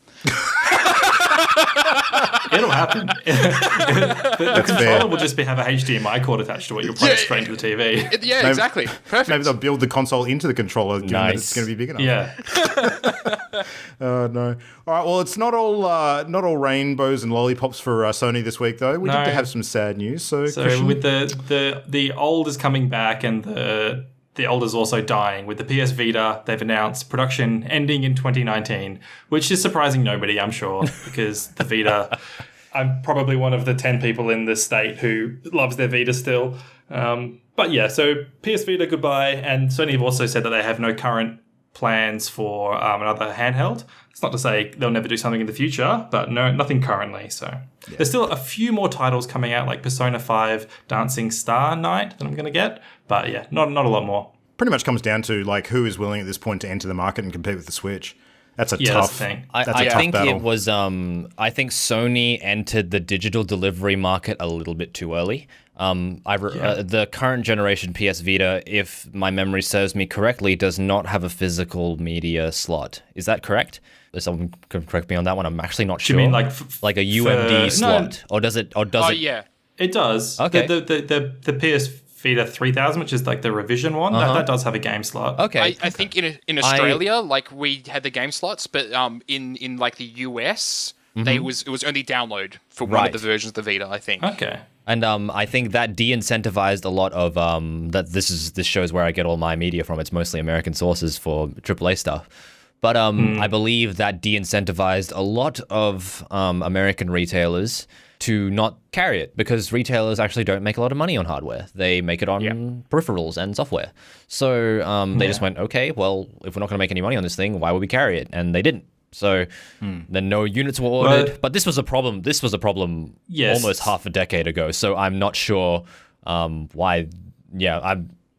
It'll happen. The controller will just have a HDMI cord attached to it. You'll plug it straight into the TV. Yeah, exactly. Perfect. Maybe they'll build the console into the controller, given that it's going to be big enough. Yeah. No. All right. Well, it's not all rainbows and lollipops for Sony this week, though. We did have some sad news. So Christian? With the old is coming back and the old is also dying. With the PS Vita, they've announced production ending in 2019, which is surprising nobody, I'm sure, because the Vita, I'm probably one of the 10 people in this state who loves their Vita still. But yeah, so PS Vita, goodbye. And Sony have also said that they have no current plans for another handheld. It's not to say they'll never do something in the future, but nothing currently. So there's still a few more titles coming out, like Persona 5 Dancing Star Night that I'm going to get. But yeah, not a lot more. Pretty much comes down to like who is willing at this point to enter the market and compete with the Switch. That's a That's tough the thing. I tough think battle. it was. I think Sony entered the digital delivery market a little bit too early. The current generation PS Vita, if my memory serves me correctly, does not have a physical media slot. Is that correct? If someone can correct me on that one. I'm actually not sure. Do you mean like like a UMD slot, or does it? Yeah. It does. Okay. The PS Vita 3000, which is like the revision one, that does have a game slot. Okay. I think in Australia, like we had the game slots, but in like the US, it was only download for one of the versions of the Vita, I think. Okay. And I think that de-incentivized a lot of that. This shows where I get all my media from. It's mostly American sources for AAA stuff. But I believe that de-incentivized a lot of American retailers to not carry it, because retailers actually don't make a lot of money on hardware. They make it on peripherals and software. So they just went, okay, well, if we're not going to make any money on this thing, why would we carry it? And they didn't. So then no units were ordered. But this was a problem. This was a problem almost half a decade ago. So I'm not sure why. Yeah,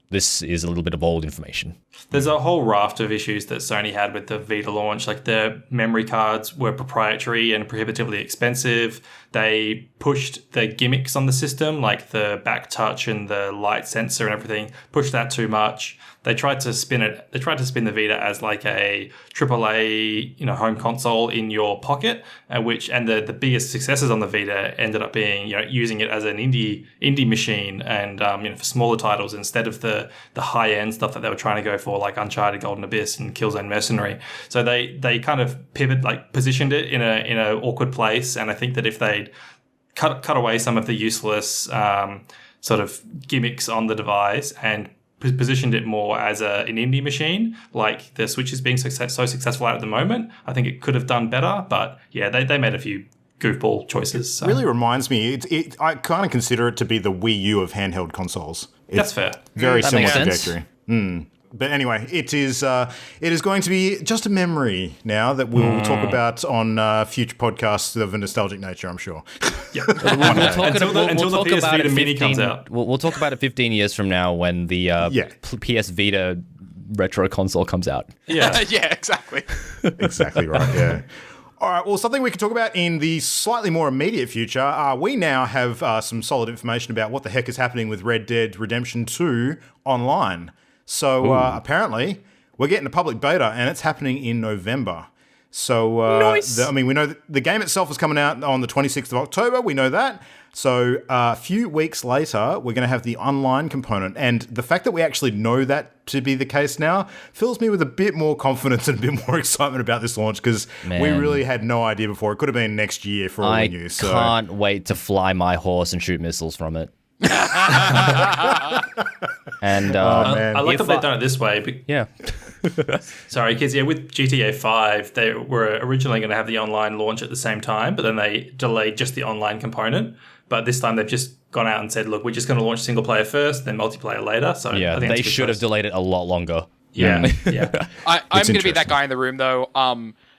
this is a little bit of old information. There's a whole raft of issues that Sony had with the Vita launch. Like the memory cards were proprietary and prohibitively expensive. They pushed the gimmicks on the system, like the back touch and the light sensor and everything, pushed that too much. They tried to spin the Vita as like a AAA, home console in your pocket, and the biggest successes on the Vita ended up being, using it as an indie machine and for smaller titles instead of the high end stuff that they were trying to go for, like Uncharted Golden Abyss and Killzone Mercenary. So they kind of positioned it in a awkward place, and I think that if they'd cut away some of the useless sort of gimmicks on the device and positioned it more as an indie machine, like the Switch is being so successful at the moment, I think it could have done better. But yeah, they made a few goofball choices. So. It really reminds me, I kind of consider it to be the Wii U of handheld consoles. That's fair. Very That similar makes sense. trajectory. But anyway, it is going to be just a memory now that we'll talk about on future podcasts of a nostalgic nature, I'm sure. Yeah. Until the PS Vita Mini comes out. We'll talk about it 15 years from now when the PS Vita retro console comes out. Yeah. Yeah, exactly. Exactly right, yeah. All right, well, something we can talk about in the slightly more immediate future. We now have some solid information about what the heck is happening with Red Dead Redemption 2 online. So apparently, we're getting a public beta, and it's happening in November. So, Nice. we know that the game itself is coming out on the 26th of October. We know that. So a few weeks later, we're going to have the online component. And the fact that we actually know that to be the case now fills me with a bit more confidence and a bit more excitement about this launch, because we really had no idea before. It could have been next year for all we knew. So. Can't wait to fly my horse and shoot missiles from it. And I like that they've done it this way. Yeah. Sorry, kids. Yeah, with GTA 5, they were originally going to have the online launch at the same time, but then they delayed just the online component. But this time they've just gone out and said, look, we're just going to launch single player first, then multiplayer later. So Yeah, I think they should have delayed it a lot longer. Yeah, yeah. I'm going to be that guy in the room, though.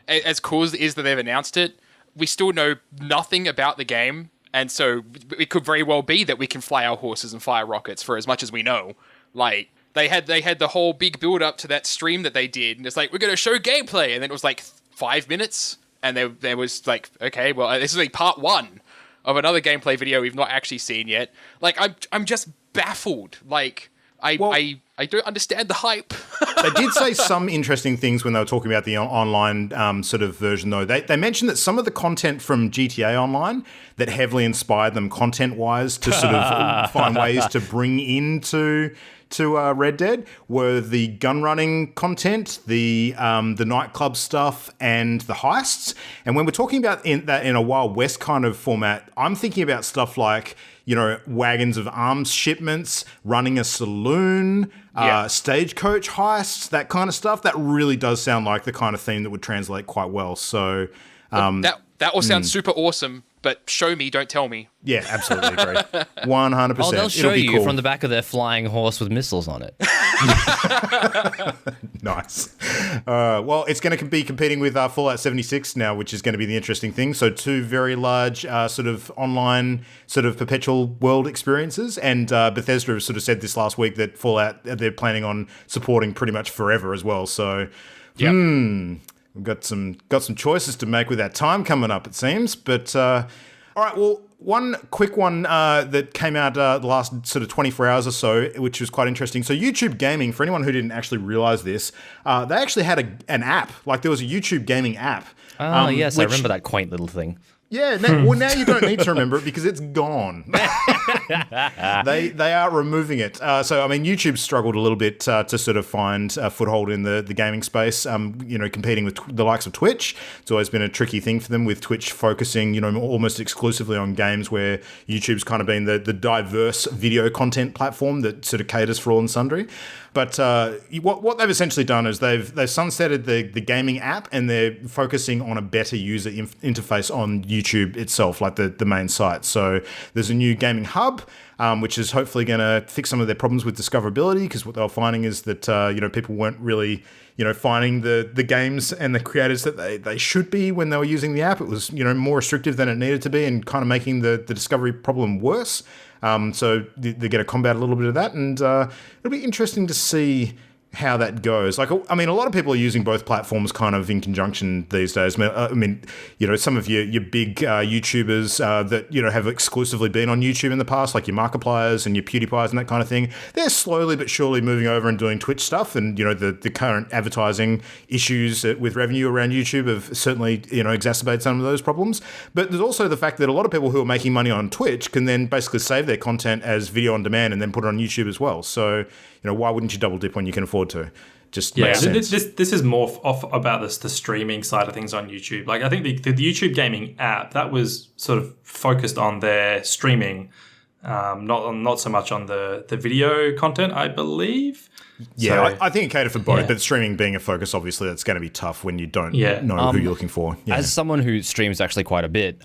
As cool as it is that they've announced it, we still know nothing about the game. And so it could very well be that we can fly our horses and fire rockets for as much as we know. Like, they had the whole big build up to that stream that they did. And it's like, we're going to show gameplay. And then it was like 5 minutes. And there was like, okay, well, this is like part 1 of another gameplay video we've not actually seen yet. Like, I'm just baffled. Like, I don't understand the hype. They did say some interesting things when they were talking about the online sort of version, though. They mentioned that some of the content from GTA Online that heavily inspired them content-wise to sort of find ways to bring into Red Dead were the gun running content, the nightclub stuff, and the heists. And when we're talking about that in a Wild West kind of format, I'm thinking about stuff like, wagons of arms shipments, running a saloon, stagecoach heists, that kind of stuff. That really does sound like the kind of theme that would translate quite well. So that all sounds super awesome, but show me, don't tell me. Yeah, absolutely agree. 100%. Oh, they'll show you cool. from the back of their flying horse with missiles on it. Nice. Well, it's going to be competing with Fallout 76 now, which is going to be the interesting thing. So 2 very large sort of online sort of perpetual world experiences. And Bethesda have sort of said this last week that Fallout, they're planning on supporting pretty much forever as well. So, we've got some choices to make with that time coming up, it seems. But, all right, well, one quick one that came out the last sort of 24 hours or so, which was quite interesting. So YouTube Gaming, for anyone who didn't actually realize this, they actually had an app. Like, there was a YouTube Gaming app. Oh, yes, I remember that quaint little thing. Yeah, now you don't need to remember it because it's gone. They are removing it. So, YouTube struggled a little bit to sort of find a foothold in the gaming space, competing with the likes of Twitch. It's always been a tricky thing for them, with Twitch focusing, almost exclusively on games, where YouTube's kind of been the diverse video content platform that sort of caters for all and sundry. But what they've essentially done is they've sunsetted the gaming app, and they're focusing on a better user interface on YouTube itself, like the main site. So there's a new gaming hub, which is hopefully going to fix some of their problems with discoverability, because what they were finding is that people weren't really finding the games and the creators that they should be when they were using the app. It was more restrictive than it needed to be, and kind of making the discovery problem worse. So they're going to combat a little bit of that, and it'll be interesting to see how that goes. Like, a lot of people are using both platforms kind of in conjunction these days. Some of your big YouTubers that, have exclusively been on YouTube in the past, like your Markipliers and your PewDiePies and that kind of thing, they're slowly but surely moving over and doing Twitch stuff. And, the current advertising issues with revenue around YouTube have certainly, exacerbated some of those problems. But there's also the fact that a lot of people who are making money on Twitch can then basically save their content as video on demand and then put it on YouTube as well. So, why wouldn't you double dip when you can afford to? Just makes sense. This is more off about the streaming side of things on YouTube. Like, I think the YouTube Gaming app, that was sort of focused on their streaming, not so much on the video content, I believe. Yeah, So, I think it catered for both, but streaming being a focus, obviously, that's going to be tough when you don't know who you're looking for. Yeah. As someone who streams actually quite a bit,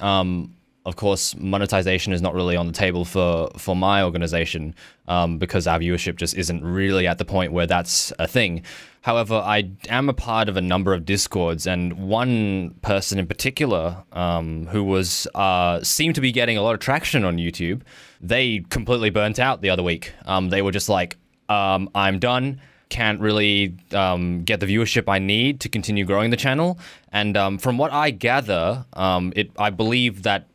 of course, monetization is not really on the table for my organization, because our viewership just isn't really at the point where that's a thing. However, I am a part of a number of Discords, and one person in particular who was seemed to be getting a lot of traction on YouTube, they completely burnt out the other week. They were just like, I'm done. can't really get the viewership I need to continue growing the channel. And from what I gather, I believe that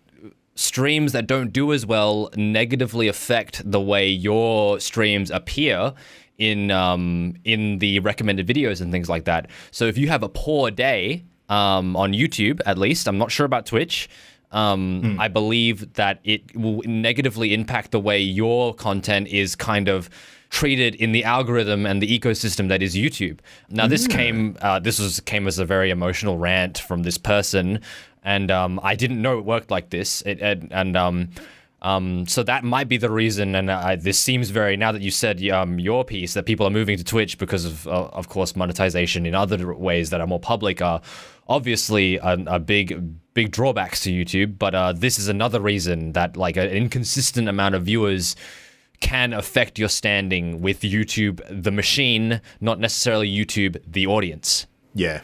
streams that don't do as well negatively affect the way your streams appear in the recommended videos and things like that. So if you have a poor day on YouTube, at least, I'm not sure about Twitch, I believe that it will negatively impact the way your content is kind of treated in the algorithm and the ecosystem that is YouTube. Now, this came as a very emotional rant from this person, and I didn't know it worked like this. So that might be the reason, and this seems very, now that you said your piece, that people are moving to Twitch because of course, monetization in other ways that are more public are obviously a big drawbacks to YouTube, but this is another reason that like an inconsistent amount of viewers can affect your standing with YouTube, the machine, not necessarily YouTube, the audience. Yeah.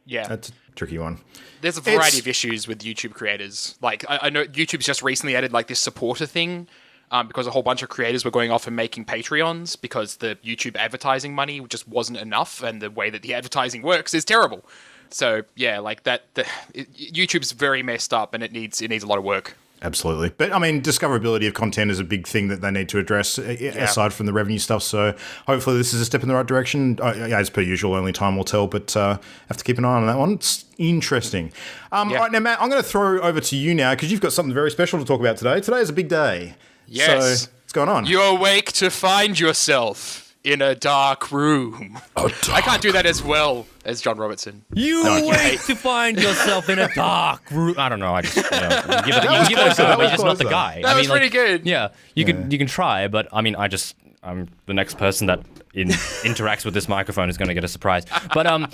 That's a tricky one. There's a variety of issues with YouTube creators. Like, I know YouTube's just recently added like this supporter thing because a whole bunch of creators were going off and making Patreons because the YouTube advertising money just wasn't enough, and the way that the advertising works is terrible. So yeah, like YouTube's very messed up, and it needs a lot of work. Absolutely. But I mean, discoverability of content is a big thing that they need to address aside from the revenue stuff. So hopefully this is a step in the right direction. As per usual, only time will tell, but have to keep an eye on that one. It's interesting. All right, now, Matt, I'm going to throw over to you now because you've got something very special to talk about today. Today is a big day. Yes. So what's going on? You awake to find yourself in a dark room. I can't do that as well as John Robertson. You wait to find yourself in a dark room. I don't know. I just you give it a go, but you're just not the guy. That was pretty good. Yeah, you can try, but I mean, I'm the next person that interacts with this microphone is going to get a surprise. But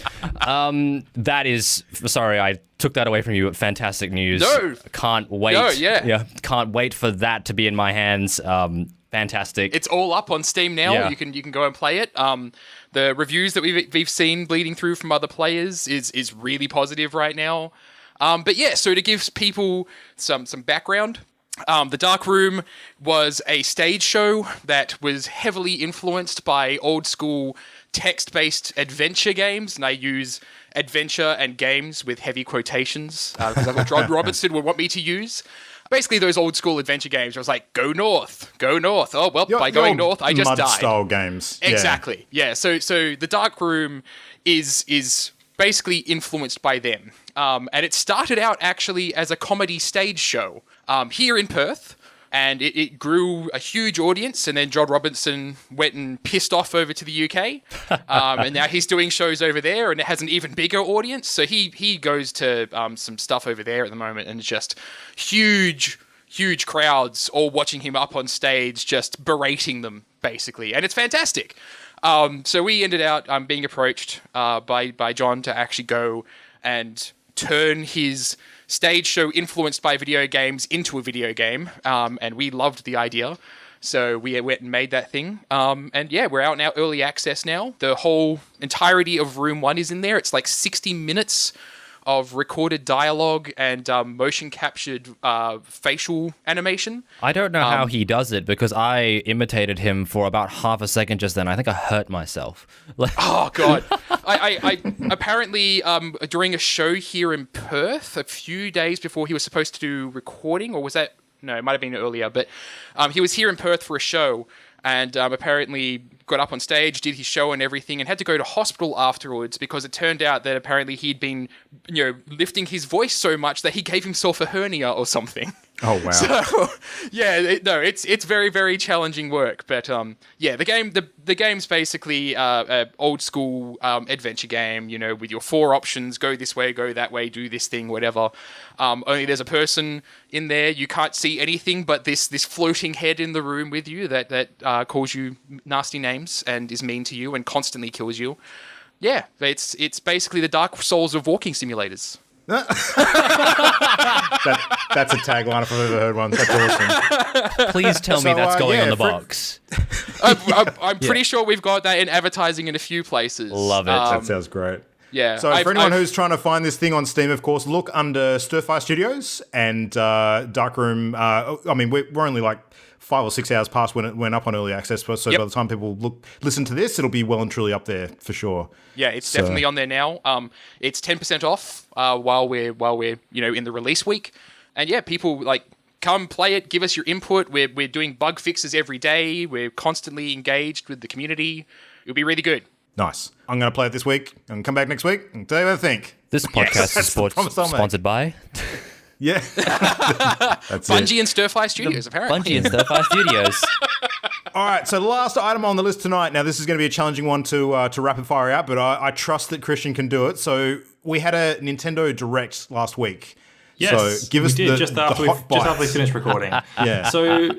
that is, sorry, I took that away from you. Fantastic news. No. Can't wait. No, yeah. Can't wait for that to be in my hands. Fantastic. It's all up on Steam now. Yeah. You can go and play it. The reviews that we've seen bleeding through from other players is really positive right now. But yeah, so to give people some background, The Dark Room was a stage show that was heavily influenced by old school text-based adventure games, and I use adventure and games with heavy quotations because that's what John Robertson would want me to use. Basically, those old school adventure games, I was like, go north. Oh, well, by going north, I just died. Mud-style games. Exactly. Yeah. So The Dark Room is basically influenced by them. And it started out actually as a comedy stage show here in Perth. And it grew a huge audience, and then John Robinson went and pissed off over to the UK, and now he's doing shows over there, and it has an even bigger audience. So he goes to some stuff over there at the moment, and it's just huge crowds all watching him up on stage, just berating them basically, and it's fantastic. So we ended up being approached by John to actually go and turn his stage show influenced by video games into a video game, and we loved the idea, so we went and made that thing. And yeah, we're out now, early access now. The whole entirety of Room 1 is in there. It's like 60 minutes of recorded dialogue and motion captured facial animation. I don't know how he does it because I imitated him for about half a second just then. I think I hurt myself. Oh God! I apparently during a show here in Perth a few days before he was supposed to do recording, or was that? No, it might have been earlier. But he was here in Perth for a show, and apparently got up on stage, did his show and everything, and had to go to hospital afterwards because it turned out that apparently he'd been, lifting his voice so much that he gave himself a hernia or something. Oh wow! So yeah, it's very, very challenging work. But yeah, the game's basically a old school adventure game. With your 4 options: go this way, go that way, do this thing, whatever. Only there's a person in there. You can't see anything but this floating head in the room with you that calls you nasty names and is mean to you and constantly kills you. Yeah, it's basically the Dark Souls of walking simulators. That's a tagline if I've ever heard one. That's awesome. Please tell me that's going on the box. I'm pretty sure we've got that in advertising in a few places. Love it. That sounds great. Yeah. So for anyone who's trying to find this thing on Steam, of course, look under Stir Fire Studios and Dark Room. I mean, we're only like 5 or 6 hours past when it went up on early access. So by the time people listen to this, it'll be well and truly up there for sure. Yeah, it's definitely on there now. It's 10% off while we're in the release week, and yeah, people come play it, give us your input. We're doing bug fixes every day. We're constantly engaged with the community. It'll be really good. Nice. I'm going to play it this week and come back next week and tell you what I think. This podcast is sponsored by Yeah. Bungie and Stirfly Studios, apparently. Bungie and Stirfly Studios. All right, so the last item on the list tonight. Now, this is going to be a challenging one to rapid fire out, but I trust that Christian can do it. So we had a Nintendo Direct last week. Yes, so give us just after we finished recording. Yeah. So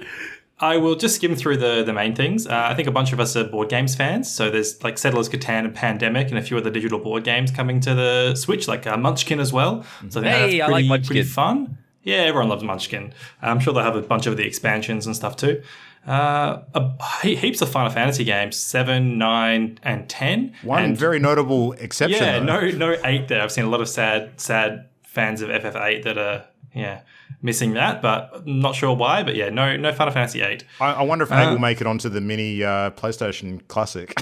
I will just skim through the main things. I think a bunch of us are board games fans. So there's like Settlers Catan and Pandemic and a few other digital board games coming to the Switch, like Munchkin as well. So I think I like Munchkin. Pretty fun. Yeah, everyone loves Munchkin. I'm sure they'll have a bunch of the expansions and stuff too. Heaps of Final Fantasy games, 7, 9, and 10. One very notable exception. Yeah, though. no 8 there. I've seen a lot of sad fans of FF8 that are missing that, but not sure why. But yeah, no Final Fantasy 8. I wonder if 8 will make it onto the mini PlayStation Classic.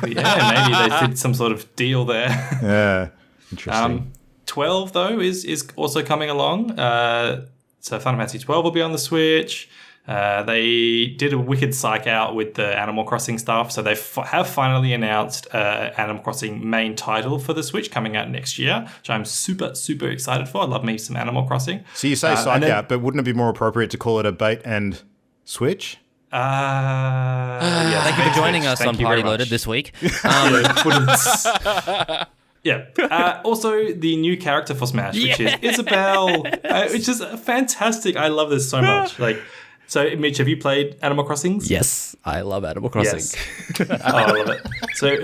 Yeah, maybe they did some sort of deal there. Yeah, interesting. 12 though is also coming along. So Final Fantasy 12 will be on the Switch. They did a wicked psych out with the Animal Crossing stuff, so they have finally announced Animal Crossing main title for the Switch coming out next year, which I'm super, super excited for. I love me some Animal Crossing. So you say psych out, but wouldn't it be more appropriate to call it a bait and switch? Thank you for joining us on Party Loaded this week. Yeah. Also, the new character for Smash, which is Isabelle, which is fantastic. I love this so much. So, Mitch, have you played Animal Crossing? Yes, I love Animal Crossing. Yes. I love it. So,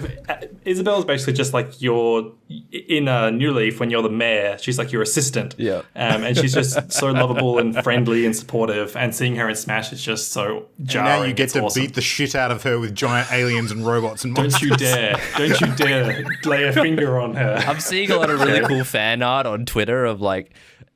Isabelle is basically just like your, in New Leaf, when you're the mayor, she's like your assistant. Yeah. And she's just so lovable and friendly and supportive. And seeing her in Smash is just so jarring. And now you get to awesome. beat the shit out of her with giant aliens and robots and monsters. Don't you dare lay a finger on her. I'm seeing a lot of really cool fan art on Twitter of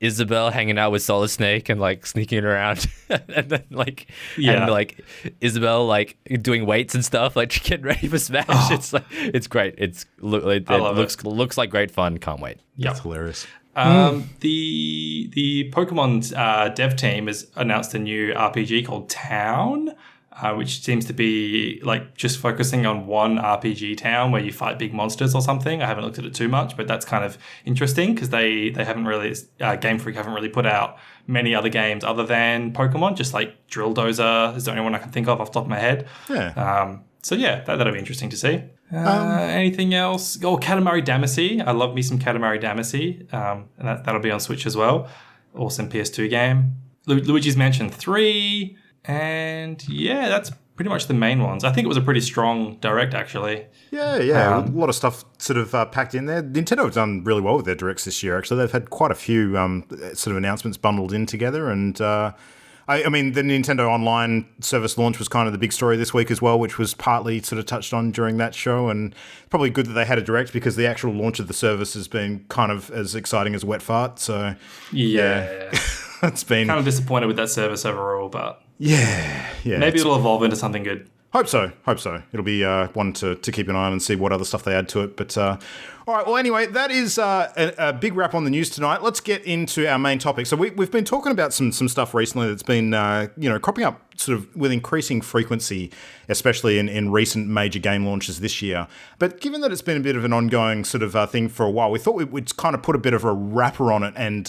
Isabelle hanging out with Solid Snake and sneaking around, and then and Isabelle doing weights and stuff, getting ready for Smash. Oh. It's great. It looks like great fun. Can't wait. That's hilarious. The Pokemon dev team has announced a new RPG called Town. Which seems to be just focusing on one RPG town where you fight big monsters or something. I haven't looked at it too much, but that's kind of interesting because they haven't really, Game Freak haven't really put out many other games other than Pokemon, just Drill Dozer is the only one I can think of off the top of my head. Yeah. So yeah, that'll be interesting to see. Anything else? Oh, Katamari Damacy. I love me some Katamari Damacy. And that'll be on Switch as well. Awesome PS2 game. Luigi's Mansion 3. And yeah, that's pretty much the main ones. I think it was a pretty strong Direct, actually. Yeah. A lot of stuff sort of packed in there. Nintendo have done really well with their Directs this year, actually. They've had quite a few sort of announcements bundled in together. And I mean, the Nintendo Online service launch was kind of the big story this week as well, which was partly sort of touched on during that show. And probably good that they had a Direct because the actual launch of the service has been kind of as exciting as a wet fart. So yeah. It's been kind of disappointed with that service overall, but yeah. Maybe it'll evolve into something good. Hope so. It'll be one to keep an eye on and see what other stuff they add to it. But all right. Well, anyway, that is a big wrap on the news tonight. Let's get into our main topic. So we've been talking about some stuff recently that's been cropping up sort of with increasing frequency, especially in recent major game launches this year. But given that it's been a bit of an ongoing sort of thing for a while, we thought we'd kind of put a bit of a wrapper on it and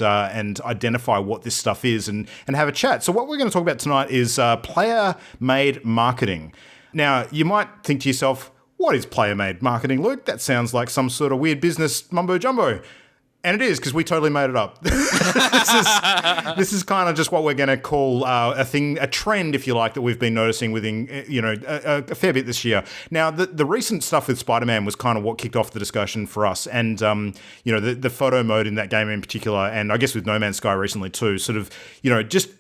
identify what this stuff is and have a chat. So what we're going to talk about tonight is player-made marketing. Now, you might think to yourself, what is player-made marketing, Luke? That sounds like some sort of weird business mumbo-jumbo. And it is, because we totally made it up. This is kind of just what we're going to call a trend, if you like, that we've been noticing within, a fair bit this year. Now, the recent stuff with Spider-Man was kind of what kicked off the discussion for us. And, the photo mode in that game in particular, and I guess with No Man's Sky recently too, sort of,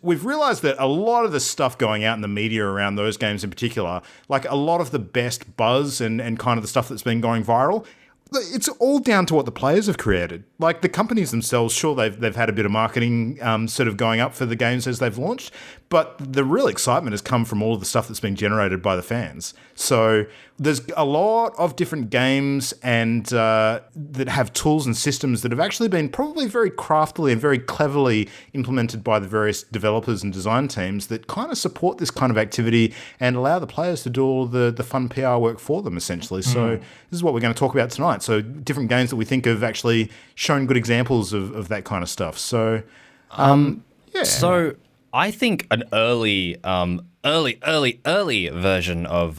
we've realized that a lot of the stuff going out in the media around those games in particular, like a lot of the best buzz and kind of the stuff that's been going viral, It's all down to what the players have created. Like the companies themselves, sure, they've had a bit of marketing sort of going up for the games as they've launched, but the real excitement has come from all of the stuff that's been generated by the fans. So there's a lot of different games and that have tools and systems that have actually been probably very craftily and very cleverly implemented by the various developers and design teams that kind of support this kind of activity and allow the players to do all the fun PR work for them, essentially. So this is what we're going to talk about tonight. So different games that we think have actually shown good examples of that kind of stuff. So, yeah. So I think an early version of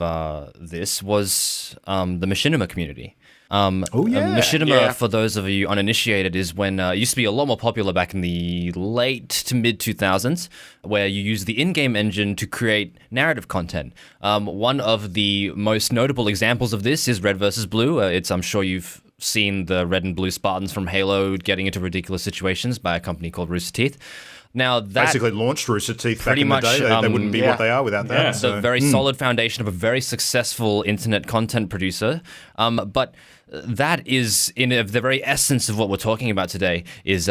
this was the Machinima community. Machinima, for those of you uninitiated, is when it used to be a lot more popular back in the late to mid 2000s, where you use the in-game engine to create narrative content. One of the most notable examples of this is Red vs. Blue. I'm sure you've seen the red and blue Spartans from Halo getting into ridiculous situations by a company called Rooster Teeth. Now that basically launched Rooster Teeth back in much, the day. They wouldn't be what they are without that. It's a very solid foundation of a very successful internet content producer. But that is in the very essence of what we're talking about today is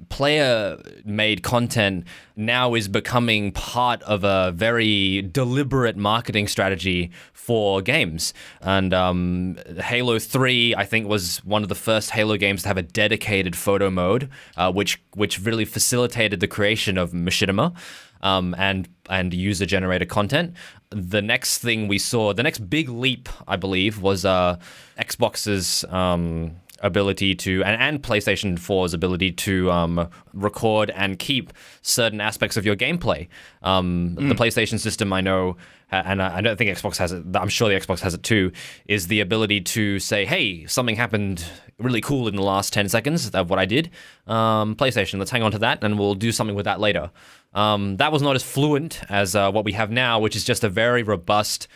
player-made content now is becoming part of a very deliberate marketing strategy for games. And Halo 3, I think, was one of the first Halo games to have a dedicated photo mode, which really facilitated the creation of machinima and user-generated content. The next thing we saw, the next big leap, I believe, was Xbox's ability to, and PlayStation 4's ability to record and keep certain aspects of your gameplay. The PlayStation system, I know, and I don't think Xbox has it, I'm sure the Xbox has it too, is the ability to say, hey, something happened really cool in the last 10 seconds of what I did. PlayStation, let's hang on to that and we'll do something with that later. That was not as fluent as what we have now, which is just a very robust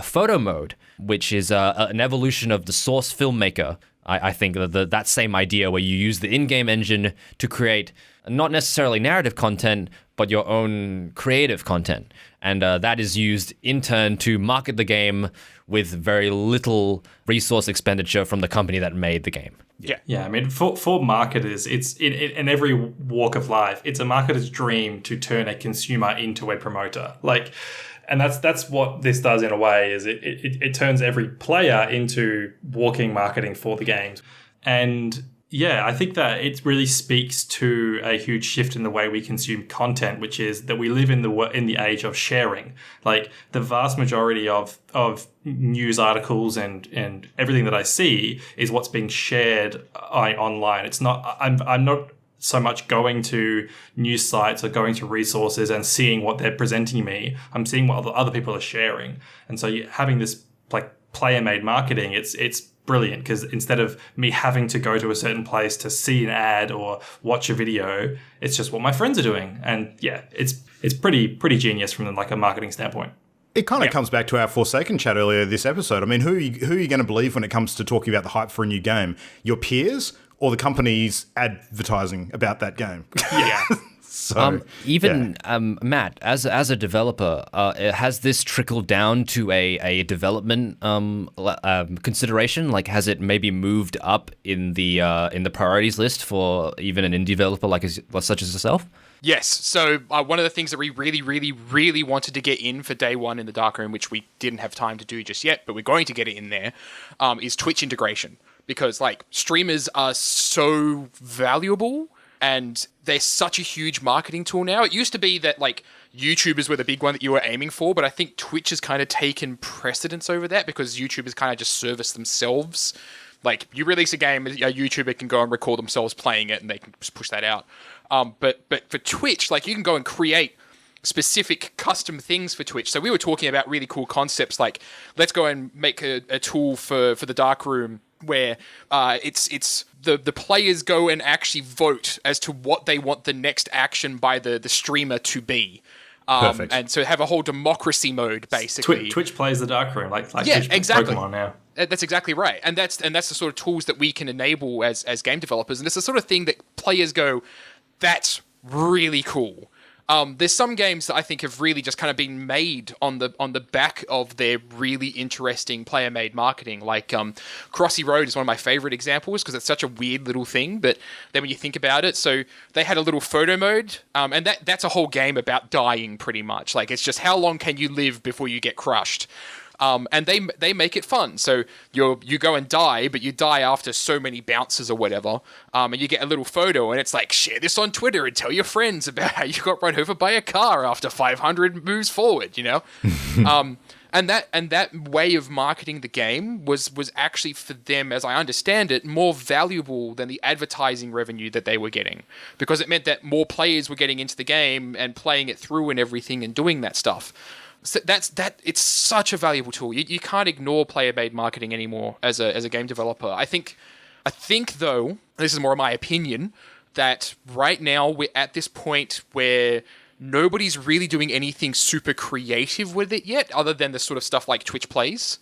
photo mode, which is an evolution of the Source filmmaker. I think that same idea where you use the in-game engine to create not necessarily narrative content, but your own creative content. And that is used in turn to market the game with very little resource expenditure from the company that made the game. Yeah. I mean, for marketers, it's in every walk of life, it's a marketer's dream to turn a consumer into a promoter. And that's what this does in a way, is it turns every player into walking marketing for the games. And yeah, I think that it really speaks to a huge shift in the way we consume content, which is that we live in the age of sharing. Like the vast majority of news articles and everything that I see is what's being shared online. It's not. I'm not so much going to news sites or going to resources and seeing what they're presenting me. I'm seeing what other people are sharing, and so having this like player-made marketing, it's brilliant, because instead of me having to go to a certain place to see an ad or watch a video, it's just what my friends are doing. And yeah, it's pretty genius from like a marketing standpoint. It kind of comes back to our Forsaken chat earlier this episode. I mean, who are you going to believe when it comes to talking about the hype for a new game? Your peers or the companies advertising about that game? Yeah. So, Matt, as a developer, has this trickled down to a development consideration? Like, has it maybe moved up in the priorities list for even an indie developer such as yourself? Yes. So one of the things that we really, really, really wanted to get in for day one in the darkroom, which we didn't have time to do just yet, but we're going to get it in there, is Twitch integration. Because like streamers are so valuable and they're such a huge marketing tool now. It used to be that like YouTubers were the big one that you were aiming for, but I think Twitch has kind of taken precedence over that because YouTubers kind of just service themselves. Like you release a game, a YouTuber can go and record themselves playing it and they can just push that out. But for Twitch, like you can go and create specific custom things for Twitch. So we were talking about really cool concepts like let's go and make a tool for the darkroom where it's the players go and actually vote as to what they want the next action by the streamer to be. Perfect. And so have a whole democracy mode, basically. Twitch plays the darkroom, like yeah, Twitch exactly. Pokemon now. That's exactly right. And that's the sort of tools that we can enable as game developers. And it's the sort of thing that players go, that's really cool. There's some games that I think have really just kind of been made on the back of their really interesting player-made marketing. Like Crossy Road is one of my favorite examples because it's such a weird little thing, but then when you think about it, so they had a little photo mode, and that's a whole game about dying pretty much. Like it's just how long can you live before you get crushed. And they make it fun. So you go and die, but you die after so many bounces or whatever. And you get a little photo, and it's like, share this on Twitter and tell your friends about how you got run over by a car after 500 moves forward. You know, and that way of marketing the game was actually for them, as I understand it, more valuable than the advertising revenue that they were getting, because it meant that more players were getting into the game and playing it through and everything and doing that stuff. So it's such a valuable tool. You can't ignore player-made marketing anymore as a game developer. I think though, this is more of my opinion, that right now we're at this point where nobody's really doing anything super creative with it yet, other than the sort of stuff like Twitch plays.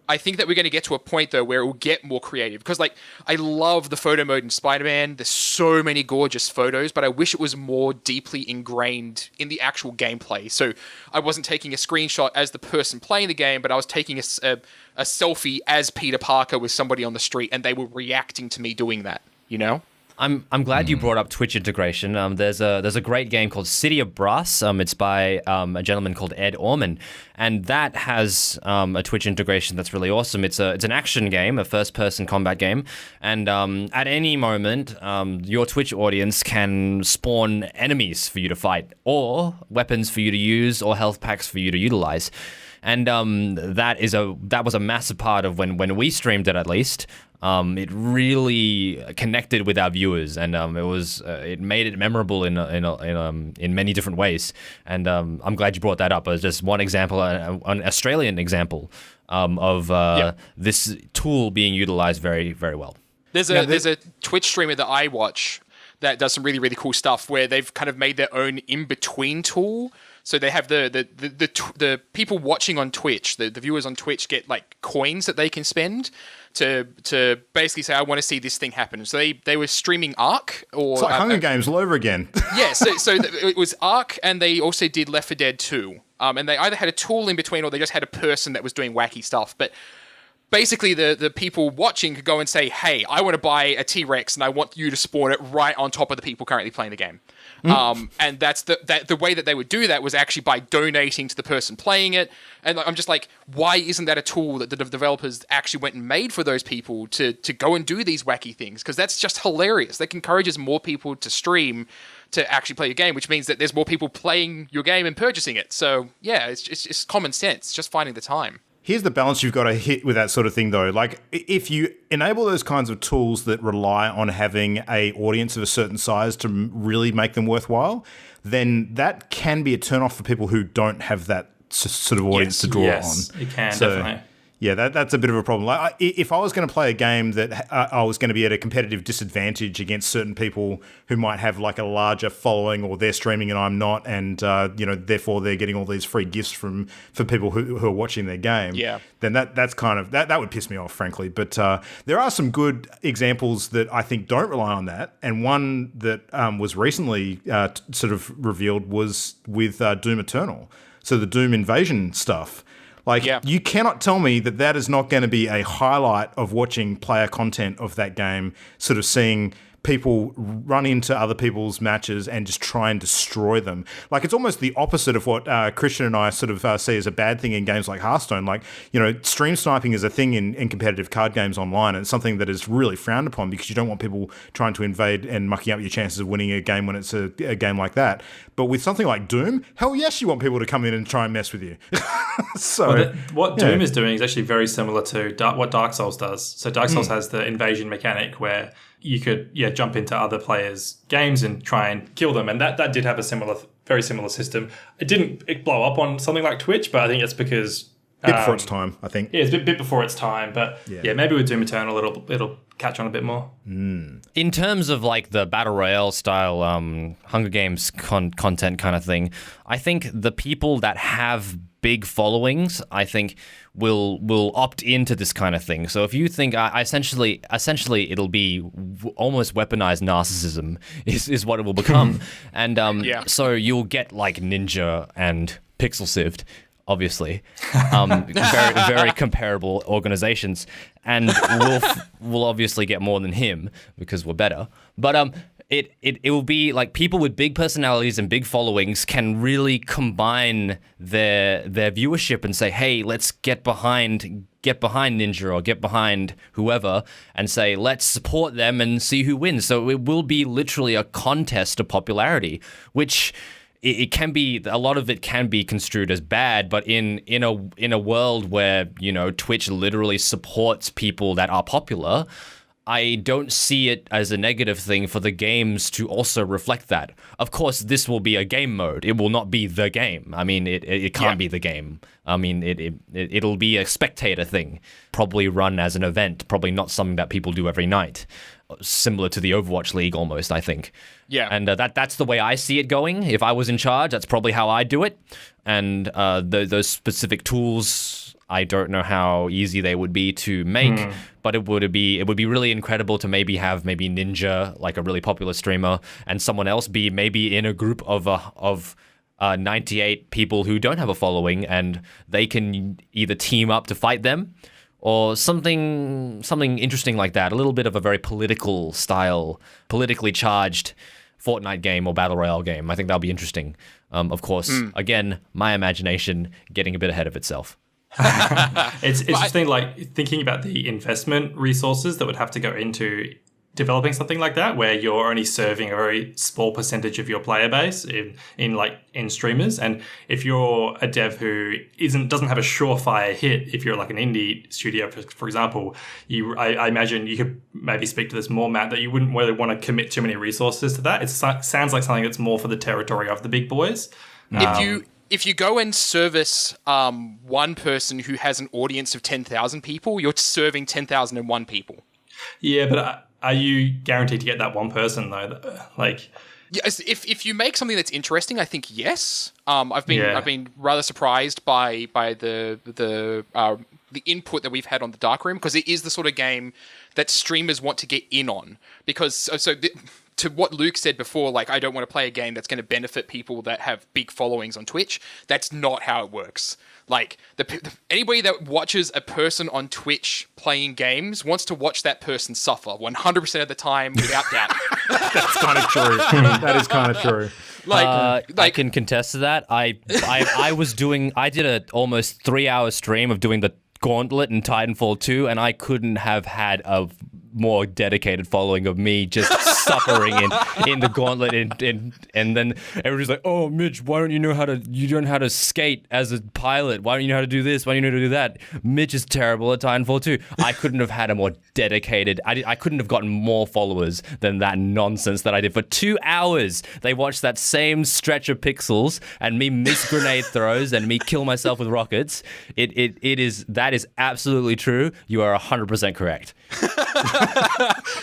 I think that we're going to get to a point, though, where it will get more creative. Because, like, I love the photo mode in Spider-Man. There's so many gorgeous photos, but I wish it was more deeply ingrained in the actual gameplay. So I wasn't taking a screenshot as the person playing the game, but I was taking a selfie as Peter Parker with somebody on the street, and they were reacting to me doing that, you know? I'm glad you brought up Twitch integration. There's a great game called City of Brass. It's by a gentleman called Ed Orman, and that has a Twitch integration that's really awesome. It's an action game, a first-person combat game, and at any moment, your Twitch audience can spawn enemies for you to fight, or weapons for you to use, or health packs for you to utilize. And that was a massive part of when we streamed it, at least. It really connected with our viewers, and it made it memorable in many different ways. And I'm glad you brought that up as just one example, an Australian example of this tool being utilized very, very well. There's a Twitch streamer that I watch that does some really, really cool stuff where they've kind of made their own in-between tool. So they have the people watching on Twitch, the viewers on Twitch get like coins that they can spend to basically say, I want to see this thing happen. So they were streaming Ark, or it's like Hunger Games all over again. Yeah, so it was Ark, and they also did Left 4 Dead 2. And they either had a tool in between, or they just had a person that was doing wacky stuff. But basically, the people watching could go and say, hey, I want to buy a T-Rex, and I want you to spawn it right on top of the people currently playing the game. And that's the way that they would do that was actually by donating to the person playing it. And I'm just like, why isn't that a tool that the developers actually went and made for those people to go and do these wacky things? Because that's just hilarious. That encourages more people to stream to actually play your game, which means that there's more people playing your game and purchasing it. So yeah, it's common sense, just finding the time. Here's the balance you've got to hit with that sort of thing, though. Like, if you enable those kinds of tools that rely on having a audience of a certain size to really make them worthwhile, then that can be a turn-off for people who don't have that sort of audience to draw on. Yes, it can, definitely. Yeah, that's a bit of a problem. Like, if I was going to play a game that I was going to be at a competitive disadvantage against certain people who might have like a larger following, or they're streaming and I'm not, and therefore they're getting all these free gifts for people who are watching their game. Yeah. Then that's kind of that would piss me off, frankly. But there are some good examples that I think don't rely on that, and one that was recently sort of revealed was with Doom Eternal. So the Doom Invasion stuff. Like, you cannot tell me that is not going to be a highlight of watching player content of that game, sort of seeing people run into other people's matches and just try and destroy them. Like, it's almost the opposite of what Christian and I sort of see as a bad thing in games like Hearthstone. Like, stream sniping is a thing in competitive card games online, and it's something that is really frowned upon because you don't want people trying to invade and mucking up your chances of winning a game when it's a game like that. But with something like Doom, hell yes, you want people to come in and try and mess with you. What Doom is doing is actually very similar to what Dark Souls does. So Dark Souls has the invasion mechanic where you could jump into other players' games and try and kill them, and that did have a very similar system. It didn't blow up on something like Twitch, but I think it's because bit before its time, I think. Yeah, it's a bit before its time, but maybe with Doom Eternal, it'll catch on a bit more. In terms of like the battle royale style Hunger Games content kind of thing, I think the people that have big followings, I think will opt into this kind of thing. So if you think essentially it'll be almost weaponized narcissism is what it will become. And so you'll get like Ninja and Pixel Sift, obviously, very, very comparable organizations, and we'll obviously get more than him because we're better. But it will be like people with big personalities and big followings can really combine their viewership and say, hey, let's get behind Ninja or get behind whoever and say, let's support them and see who wins. So it will be literally a contest of popularity, which it can be, a lot of it can be construed as bad, but in a world where, Twitch literally supports people that are popular, I don't see it as a negative thing for the games to also reflect that. Of course, this will be a game mode. It will not be the game. I mean, it can't be the game. I mean, it'll be a spectator thing, probably run as an event, probably not something that people do every night. Similar to the Overwatch League almost, I think. Yeah. And that's the way I see it going. If I was in charge, that's probably how I'd do it. And those specific tools, I don't know how easy they would be to make, but it would be really incredible to maybe have Ninja, like a really popular streamer, and someone else be maybe in a group of 98 people who don't have a following, and they can either team up to fight them or something interesting like that. A little bit of a very political style, politically charged Fortnite game or Battle Royale game. I think that'll be interesting. Of course, again, my imagination getting a bit ahead of itself. It's interesting, like thinking about the investment resources that would have to go into developing something like that, where you're only serving a very small percentage of your player base in streamers. And if you're a dev who doesn't have a surefire hit, if you're like an indie studio, for example, I imagine you could maybe speak to this more, Matt, that you wouldn't really want to commit too many resources to that. It sounds like something that's more for the territory of the big boys. If you go and service one person who has an audience of 10,000 people, you're serving 10,001 people. Yeah, but are you guaranteed to get that one person though? Yes, if you make something that's interesting, I think yes. I've been rather surprised by the input that we've had on the Darkroom, because it is the sort of game that streamers want to get in on. Because to what Luke said before, like, I don't want to play a game that's going to benefit people that have big followings on Twitch. That's not how it works. Like, anybody that watches a person on Twitch playing games wants to watch that person suffer 100% of the time, without doubt. That's kind of true. That is kind of true. I can contest to that. I did a almost 3-hour stream of doing the Gauntlet in Titanfall 2, and I couldn't have had a more dedicated following of me just suffering in the Gauntlet, and then everybody's like, oh, Mitch, why don't you know how to skate as a pilot? Why don't you know how to do this? Why don't you know how to do that? Mitch is terrible at Titanfall 2. I couldn't have had a more dedicated, I couldn't have gotten more followers than that nonsense that I did for 2 hours. They watched that same stretch of pixels and me miss grenade throws and me kill myself with rockets. That is absolutely true. You are 100% correct.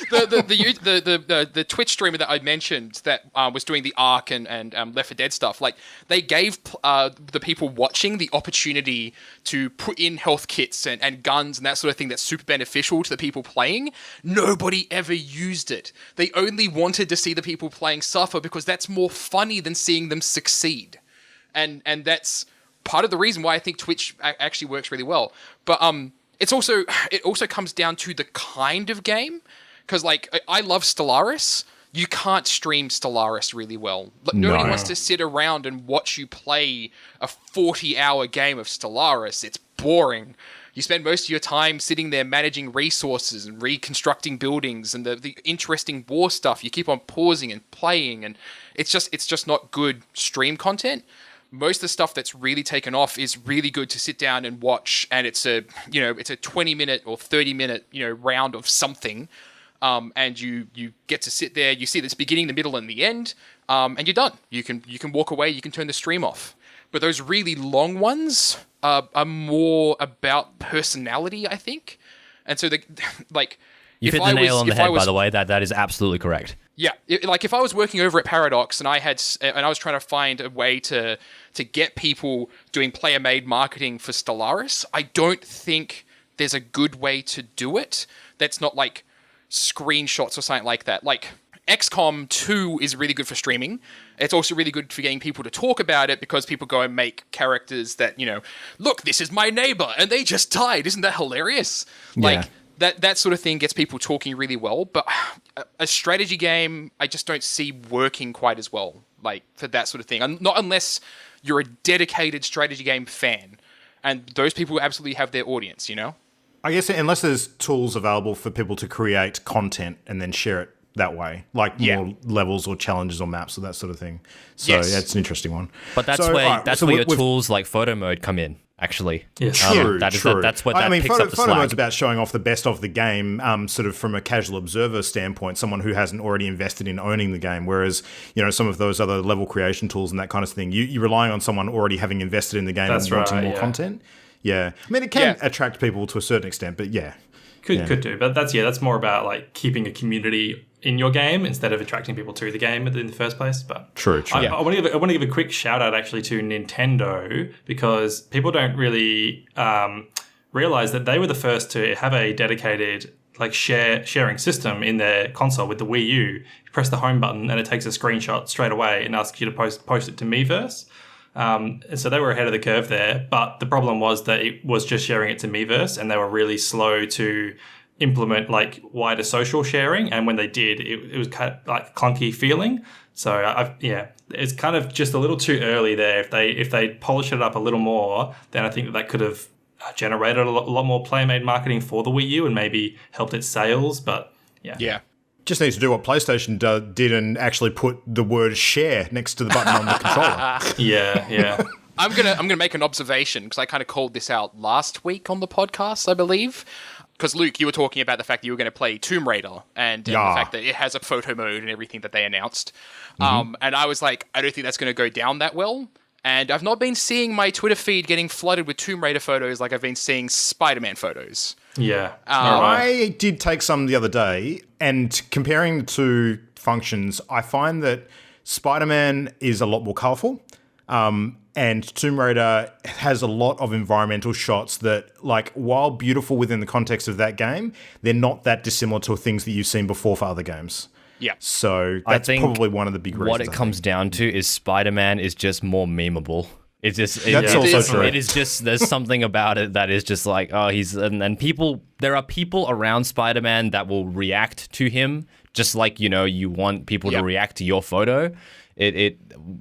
The Twitch streamer that I mentioned that was doing the Ark and Left 4 Dead stuff, like, they gave the people watching the opportunity to put in health kits and guns and that sort of thing that's super beneficial to the people playing. Nobody ever used it. They only wanted to see the people playing suffer because that's more funny than seeing them succeed. And that's part of the reason why I think Twitch actually works really well. But it also comes down to the kind of game, because, like, I love Stellaris. You can't stream Stellaris really well. Nobody wants to sit around and watch you play a 40-hour game of Stellaris. It's boring. You spend most of your time sitting there managing resources and reconstructing buildings and the interesting war stuff. You keep on pausing and playing, and it's just not good stream content. Most of the stuff that's really taken off is really good to sit down and watch, and it's a 20-minute or 30-minute round of something, and you get to sit there. You see this beginning, the middle, and the end, and you're done. You can walk away. You can turn the stream off. But those really long ones, are more about personality, I think. And so You've hit the nail on the head, by the way. That is absolutely correct. Yeah, if I was working over at Paradox and I was trying to find a way to get people doing player-made marketing for Stellaris, I don't think there's a good way to do it that's not like screenshots or something like that. Like XCOM 2 is really good for streaming. It's also really good for getting people to talk about it because people go and make characters that, look, this is my neighbor and they just died. Isn't that hilarious? Like that sort of thing gets people talking really well. But a strategy game, I just don't see working quite as well, like for that sort of thing. Not unless you're a dedicated strategy game fan. And those people absolutely have their audience, I guess unless there's tools available for people to create content and then share it that way, like more levels or challenges or maps or that sort of thing. So that's an interesting one. But that's where your tools like photo mode come in. Actually, yes. True. That's what that picks up the slack. Photo mode's about showing off the best of the game, sort of from a casual observer standpoint, someone who hasn't already invested in owning the game. Whereas, some of those other level creation tools and that kind of thing, you're relying on someone already having invested in the game and wanting more content. Yeah, I mean, it can attract people to a certain extent, but could do. But that's more about like keeping a community in your game instead of attracting people to the game in the first place. But true. I want to give a quick shout out actually to Nintendo, because people don't really realize that they were the first to have a dedicated like sharing system in their console with the Wii U. You press the home button and it takes a screenshot straight away and asks you to post it to Miiverse. And so they were ahead of the curve there, but the problem was that it was just sharing it to Miiverse, and they were really slow to implement like wider social sharing. And when they did, it was kind of like clunky feeling. So it's kind of just a little too early there. If they polish it up a little more, then I think that could have generated a lot more player-made marketing for the Wii U and maybe helped its sales. But just needs to do what PlayStation did and actually put the word share next to the button on the controller. Yeah. I'm gonna make an observation, because I kind of called this out last week on the podcast, I believe. Because Luke, you were talking about the fact that you were going to play Tomb Raider and the fact that it has a photo mode and everything that they announced. And I was like, I don't think that's going to go down that well. And I've not been seeing my Twitter feed getting flooded with Tomb Raider photos like I've been seeing Spider-Man photos. Yeah. I did take some the other day, and comparing the two functions, I find that Spider-Man is a lot more colourful. And Tomb Raider has a lot of environmental shots that, like, while beautiful within the context of that game, they're not that dissimilar to things that you've seen before for other games. Yeah. So that's probably one of the big reasons. What it comes down to is Spider-Man is just more memeable. It's just that's also true. It is just there's something about it that is just like, oh, he's and people. There are people around Spider-Man that will react to him, just like you want people to react to your photo.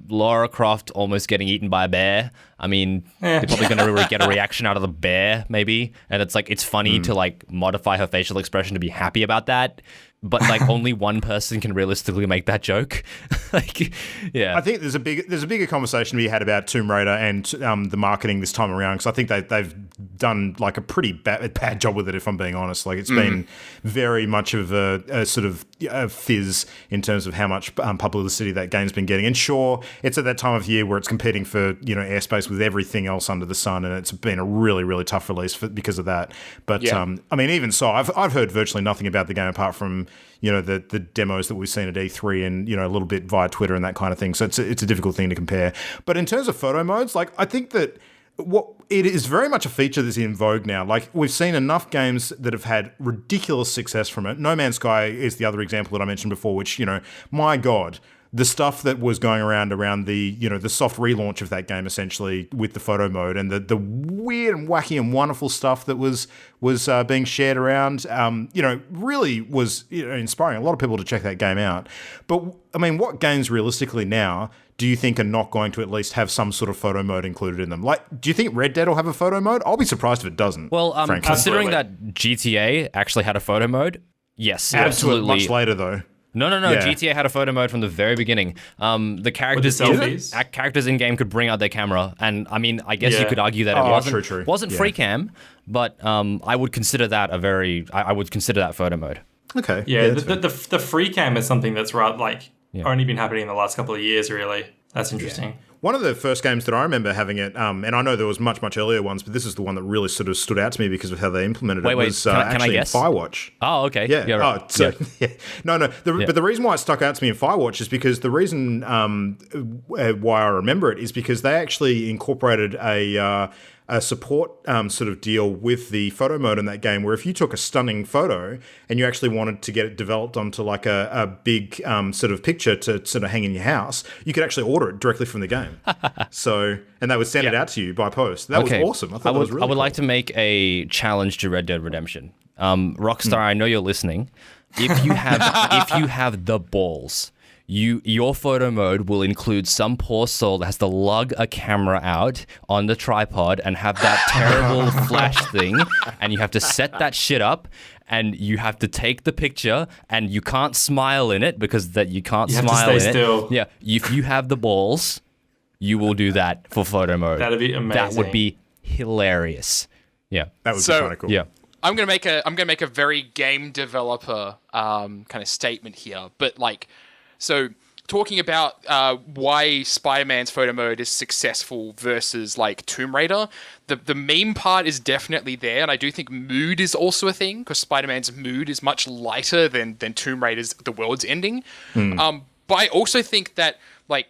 Lara Croft almost getting eaten by a bear. I mean, they're probably going to get a reaction out of the bear, maybe. And it's like, it's funny to like modify her facial expression to be happy about that. But like only one person can realistically make that joke. I think there's a bigger conversation to be had about Tomb Raider and the marketing this time around, because I think they've done like a pretty bad job with it, if I'm being honest. Like, it's been very much of a sort of a fizz in terms of how much publicity that game's been getting. And sure, it's at that time of year where it's competing for airspace with everything else under the sun, and it's been a really, really tough release because of that. But I mean, even so, I've heard virtually nothing about the game apart from the demos that we've seen at E3 and a little bit via Twitter and that kind of thing. So it's a difficult thing to compare. But in terms of photo modes, like, I think that it is very much a feature that's in vogue now. Like, we've seen enough games that have had ridiculous success from it. No Man's Sky is the other example that I mentioned before, which, my God, the stuff that was going around the the soft relaunch of that game, essentially, with the photo mode, and the weird and wacky and wonderful stuff that was being shared around, really was inspiring a lot of people to check that game out. But I mean, what games realistically now do you think are not going to at least have some sort of photo mode included in them? Like, do you think Red Dead will have a photo mode? I'll be surprised if it doesn't. Well, considering that GTA actually had a photo mode, yes, absolutely. Much later though. No. Yeah. GTA had a photo mode from the very beginning. The characters in game could bring out their camera, and I mean, I guess you could argue that it wasn't free cam, but I would consider that I would consider that photo mode. Okay. Yeah, the free cam is something that's only been happening in the last couple of years, really. That's interesting. One of the first games that I remember having it, and I know there was much earlier ones, but this is the one that really sort of stood out to me because of how they implemented it. Was can I actually guess? Firewatch. Oh, okay. Yeah. Right. No. But the reason why it stuck out to me in Firewatch is because the reason why I remember it is because they actually incorporated a support sort of deal with the photo mode in that game, where if you took a stunning photo and you actually wanted to get it developed onto like a big sort of picture to sort of hang in your house, you could actually order it directly from the game. And they would send it out to you by post. That was awesome. I thought that was really I would cool. like to make a challenge to Red Dead Redemption. Rockstar, I know you're listening. If you have the balls, your photo mode will include some poor soul that has to lug a camera out on the tripod and have that terrible flash thing, and you have to set that shit up, and you have to take the picture, and you can't smile in it because that you can't smile in still. it. Yeah, if you have the balls, you will do that for photo mode. That'd be amazing. That would be hilarious. Yeah, That would be kind of cool. yeah. I'm gonna make a very game developer kind of statement here, but like, so talking about why Spider-Man's photo mode is successful versus like Tomb Raider, the meme part is definitely there, and I do think mood is also a thing because Spider-Man's mood is much lighter than Tomb Raider's The World's Ending. But I also think that like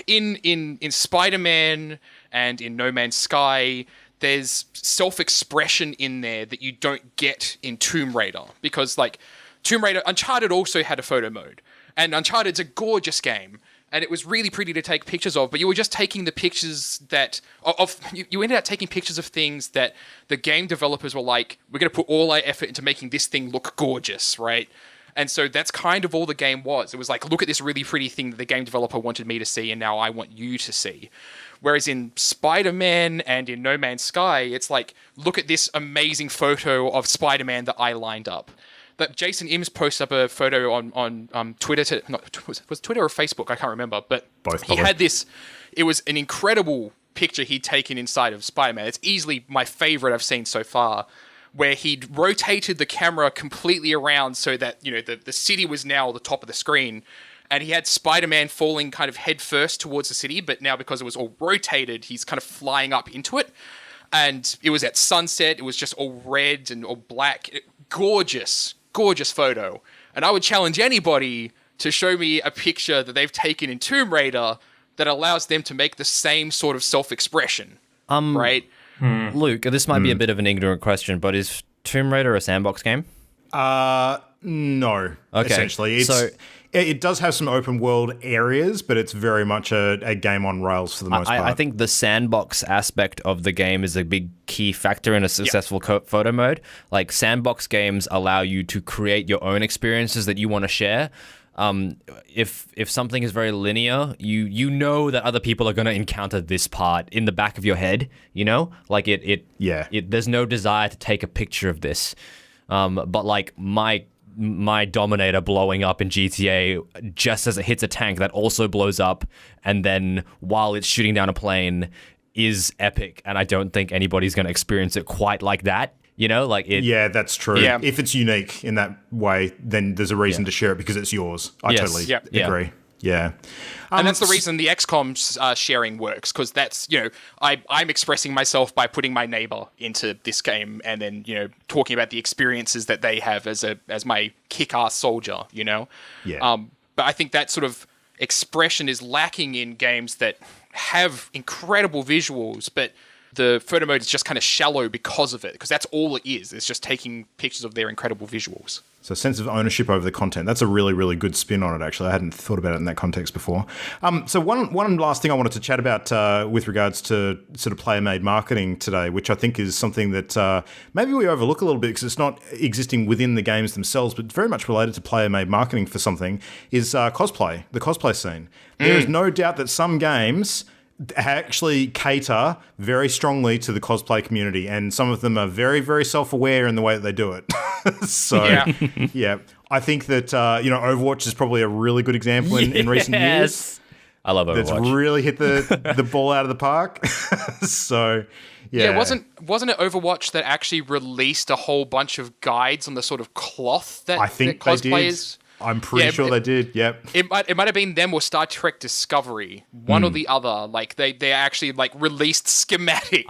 in Spider-Man and in No Man's Sky, there's self-expression in there that you don't get in Tomb Raider, because like Tomb Raider, Uncharted also had a photo mode, and Uncharted's a gorgeous game, and it was really pretty to take pictures of, but you were just taking the pictures that you ended up taking pictures of things that the game developers were like, we're going to put all our effort into making this thing look gorgeous, right? And so that's kind of all the game was. It was like, look at this really pretty thing that the game developer wanted me to see, and now I want you to see. Whereas in Spider-Man and in No Man's Sky, it's like, look at this amazing photo of Spider-Man that I lined up. That Jason Imms posted up a photo on Twitter. Was Twitter or Facebook? I can't remember. But Both, he had this. It was an incredible picture he'd taken inside of Spider-Man. It's easily my favorite I've seen so far, where he'd rotated the camera completely around so that, you know, the city was now the top of the screen. And he had Spider-Man falling kind of head first towards the city, but now because it was all rotated, he's kind of flying up into it. And it was at sunset. It was just all red and all black. Gorgeous photo. And I would challenge anybody to show me a picture that they've taken in Tomb Raider that allows them to make the same sort of self-expression. Right? Luke, this might be a bit of an ignorant question, but is Tomb Raider a sandbox game? No. Okay. Essentially, it does have some open world areas, but it's very much a game on rails for the most part. I think the sandbox aspect of the game is a big key factor in a successful photo mode. Like, sandbox games allow you to create your own experiences that you want to share. If something is very linear, you know that other people are going to encounter this part in the back of your head. You know, like there's no desire to take a picture of this. But like my Dominator blowing up in GTA just as it hits a tank that also blows up, and then while it's shooting down a plane, is epic. And I don't think anybody's going to experience it quite like that. You know, like it. Yeah, that's true. Yeah. If it's unique in that way, then there's a reason to share it because it's yours. I totally agree. Yeah. And that's the reason the XCOM sharing works, because that's, you know, I'm expressing myself by putting my neighbor into this game and then, you know, talking about the experiences that they have as my kick-ass soldier, you know? Yeah. But I think that sort of expression is lacking in games that have incredible visuals, but the photo mode is just kind of shallow because of it, because that's all it is. It's just taking pictures of their incredible visuals. So a sense of ownership over the content. That's a really, really good spin on it, actually. I hadn't thought about it in that context before. So one last thing I wanted to chat about with regards to sort of player-made marketing today, which I think is something that maybe we overlook a little bit because it's not existing within the games themselves, but very much related to player-made marketing for something, is cosplay, the cosplay scene. There is no doubt that some games actually cater very strongly to the cosplay community, and some of them are very, very self-aware in the way that they do it. So, yeah, I think that Overwatch is probably a really good example in recent years. I love Overwatch. That's really hit the ball out of the park. So, yeah, wasn't it Overwatch that actually released a whole bunch of guides on the sort of cloth that I think that they did. cosplayers I'm pretty sure they did. Yep. It might have been them or Star Trek Discovery, one or the other. Like they actually like released schematics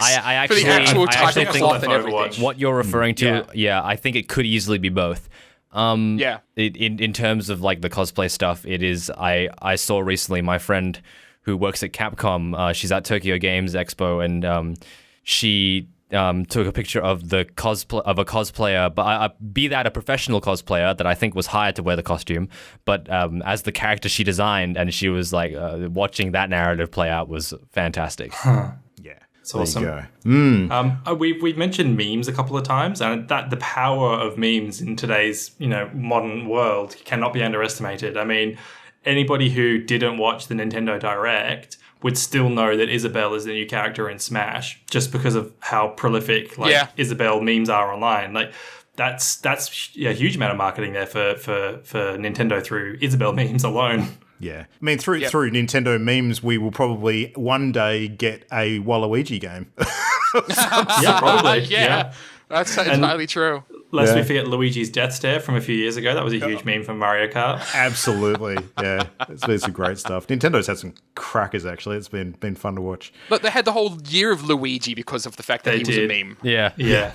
for the actual type of cloth and everything. What you're referring to, I think it could easily be both. In terms of like the cosplay stuff, it is. I saw recently my friend who works at Capcom. She's at Tokyo Games Expo, and she took a picture of a cosplayer, but be that a professional cosplayer that I think was hired to wear the costume, but as the character she designed, and she was like watching that narrative play out was fantastic. Yeah, it's awesome. We've mentioned memes a couple of times, and that the power of memes in today's modern world cannot be underestimated. I mean, anybody who didn't watch the Nintendo Direct would still know that Isabelle is the new character in Smash, just because of how prolific Isabelle memes are online. Like that's a huge amount of marketing there for Nintendo through Isabelle memes alone. Yeah, I mean through Nintendo memes, we will probably one day get a Waluigi game. Yeah, probably. Yeah, that's entirely true. Lest we forget Luigi's death stare from a few years ago. That was a huge meme from Mario Kart. Absolutely, yeah. It's been some great stuff. Nintendo's had some crackers, actually. It's been fun to watch. But they had the whole year of Luigi because of the fact that he was a meme. Yeah. Yeah.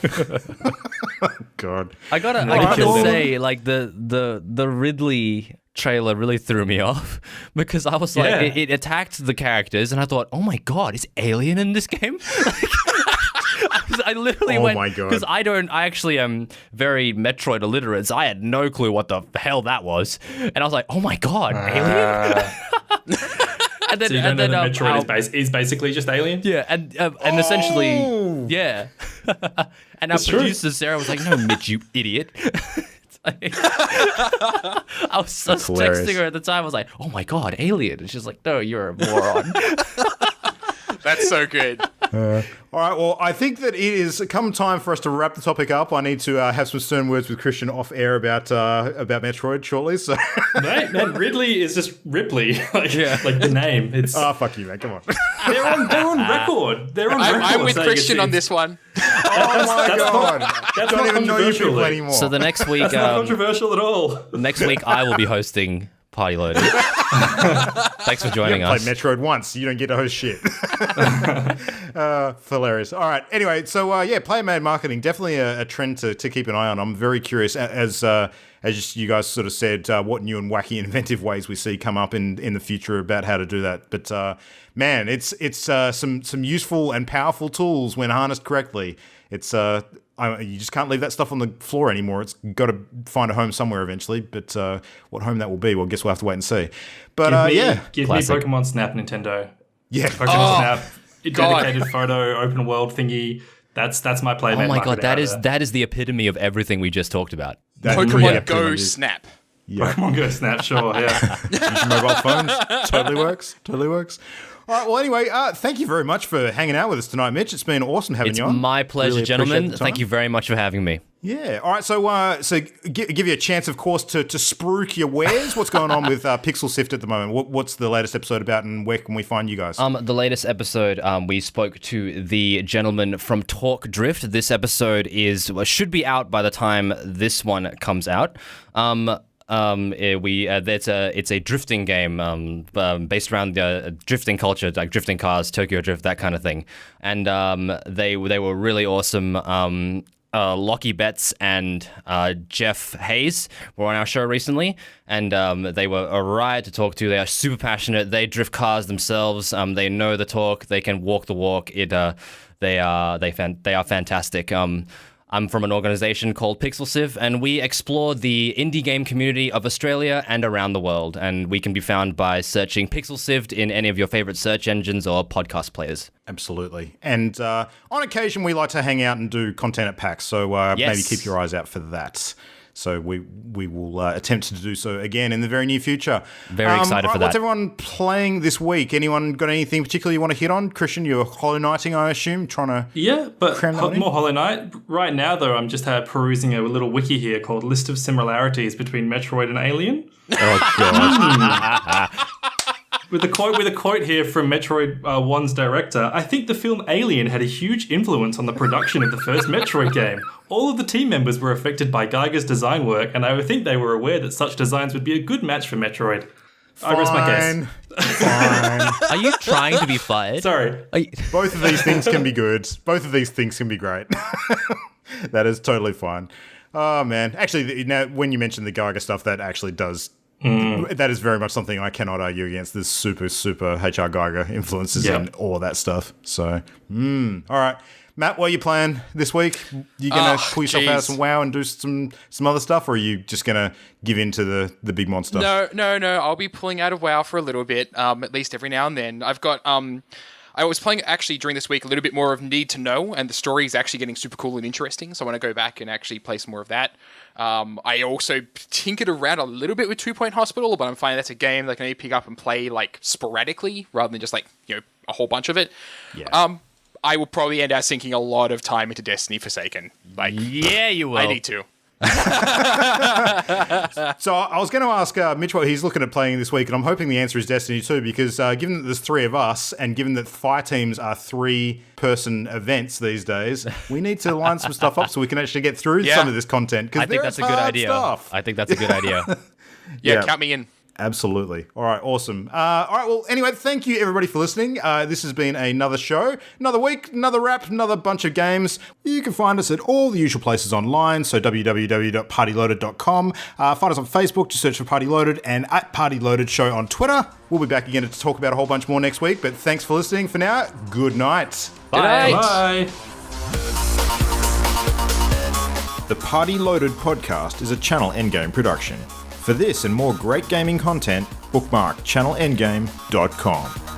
God. I gotta say, like, the Ridley trailer really threw me off because I was like, it attacked the characters, and I thought, oh my God, is Alien in this game? I literally went, my God. because I actually am very Metroid illiterate, so I had no clue what the hell that was. And I was like, oh my God, Alien? And then, so you don't know that Metroid is basically just Alien? Yeah, and essentially, yeah. And our producer, Sarah, was like, no, Mitch, you idiot. I was texting her at the time. I was like, oh my God, Alien. And she's like, no, you're a moron. That's so good. All right, well, I think that it is come time for us to wrap the topic up. I need to have some stern words with Christian off air about Metroid shortly. So, man, Ridley is just Ripley, like the name. It's fuck you, man. Come on. They're on record. I'm with Christian on this one. Oh my God! That's don't not even know you people controversial anymore. So the next week, that's not controversial at all. Next week, I will be hosting Party Loaded. Thanks for joining us. Played Metroid once. You don't get to host shit. Hilarious. All right. Anyway, so player-made marketing, definitely a trend to keep an eye on. I'm very curious, as you guys sort of said, what new and wacky inventive ways we see come up in the future about how to do that. But man, it's some useful and powerful tools when harnessed correctly. It's you just can't leave that stuff on the floor anymore. It's got to find a home somewhere eventually. But what home that will be, well, I guess we'll have to wait and see. But give me Pokemon Snap, Nintendo. Yeah, Pokemon Snap, dedicated photo, open world thingy. That's my play. Oh my God, that is the epitome of everything we just talked about. Pokemon Go Snap. Yeah. Pokemon Go Snap, sure, yeah. Use your mobile phones. Totally works. All right, well, anyway, thank you very much for hanging out with us tonight, Mitch. It's been awesome having you on. It's my pleasure, really gentlemen. Thank you very much for having me. Yeah. All right, so give you a chance, of course, to spruik your wares. What's going on with Pixel Sift at the moment? What's the latest episode about, and where can we find you guys? The latest episode, we spoke to the gentleman from Talk Drift. This episode should be out by the time this one comes out. It's a drifting game based around the drifting culture, like drifting cars, Tokyo Drift, that kind of thing. And they were really awesome. Lockie Betts and Jeff Hayes were on our show recently, and they were a riot to talk to. They are super passionate. They drift cars themselves. They know the talk. They can walk the walk. They are fantastic. I'm from an organization called Pixel Sift, and we explore the indie game community of Australia and around the world. And we can be found by searching Pixel Sift in any of your favorite search engines or podcast players. Absolutely. And on occasion, we like to hang out and do content at PAX, so maybe keep your eyes out for that. So we will attempt to do so again in the very near future. Very excited for that. What's everyone playing this week? Anyone got anything particular you want to hit on? Christian, you're Hollow Knighting, I assume, trying to more Hollow Knight. Right now, though, I'm just perusing a little wiki here called List of Similarities Between Metroid and Alien. Oh, God. With a quote here from Metroid 1's director, I think the film Alien had a huge influence on the production of the first Metroid game. All of the team members were affected by Geiger's design work, and I would think they were aware that such designs would be a good match for Metroid. I rest my case. Fine. Are you trying to be fired? Sorry. Both of these things can be good. Both of these things can be great. That is totally fine. Oh, man. Actually, now when you mentioned the Geiger stuff, that actually does... That is very much something I cannot argue against. There's super HR Geiger influences in all of that stuff. So, all right. Matt, what are you playing this week? You going to pull yourself out of some WoW and do some other stuff, or are you just going to give in to the big monster? No. I'll be pulling out of WoW for a little bit, at least every now and then. I've got... I was playing actually during this week a little bit more of Need to Know, and the story is actually getting super cool and interesting, so I want to go back and actually play some more of that. I also tinkered around a little bit with 2 Point Hospital, but I'm finding that's a game that I can only pick up and play like sporadically rather than just like, a whole bunch of it. Yeah. I will probably end up sinking a lot of time into Destiny Forsaken. Yeah, you will. I need to. So I was going to ask Mitch what he's looking at playing this week, and I'm hoping the answer is Destiny 2, because given that there's three of us, and given that fire teams are 3-person events these days, we need to line some stuff up so we can actually get through some of this content. I think that's a good idea. I think that's a good idea. Yeah, count me in. Absolutely. All right, awesome. All right, well, anyway, thank you, everybody, for listening. This has been another show, another week, another wrap, another bunch of games. You can find us at all the usual places online, so www.partyloaded.com. Find us on Facebook, just search for Party Loaded, and at Party Loaded Show on Twitter. We'll be back again to talk about a whole bunch more next week, but thanks for listening. For now, good night. Bye. Bye. The Party Loaded podcast is a Channel Endgame production. For this and more great gaming content, bookmark channelendgame.com.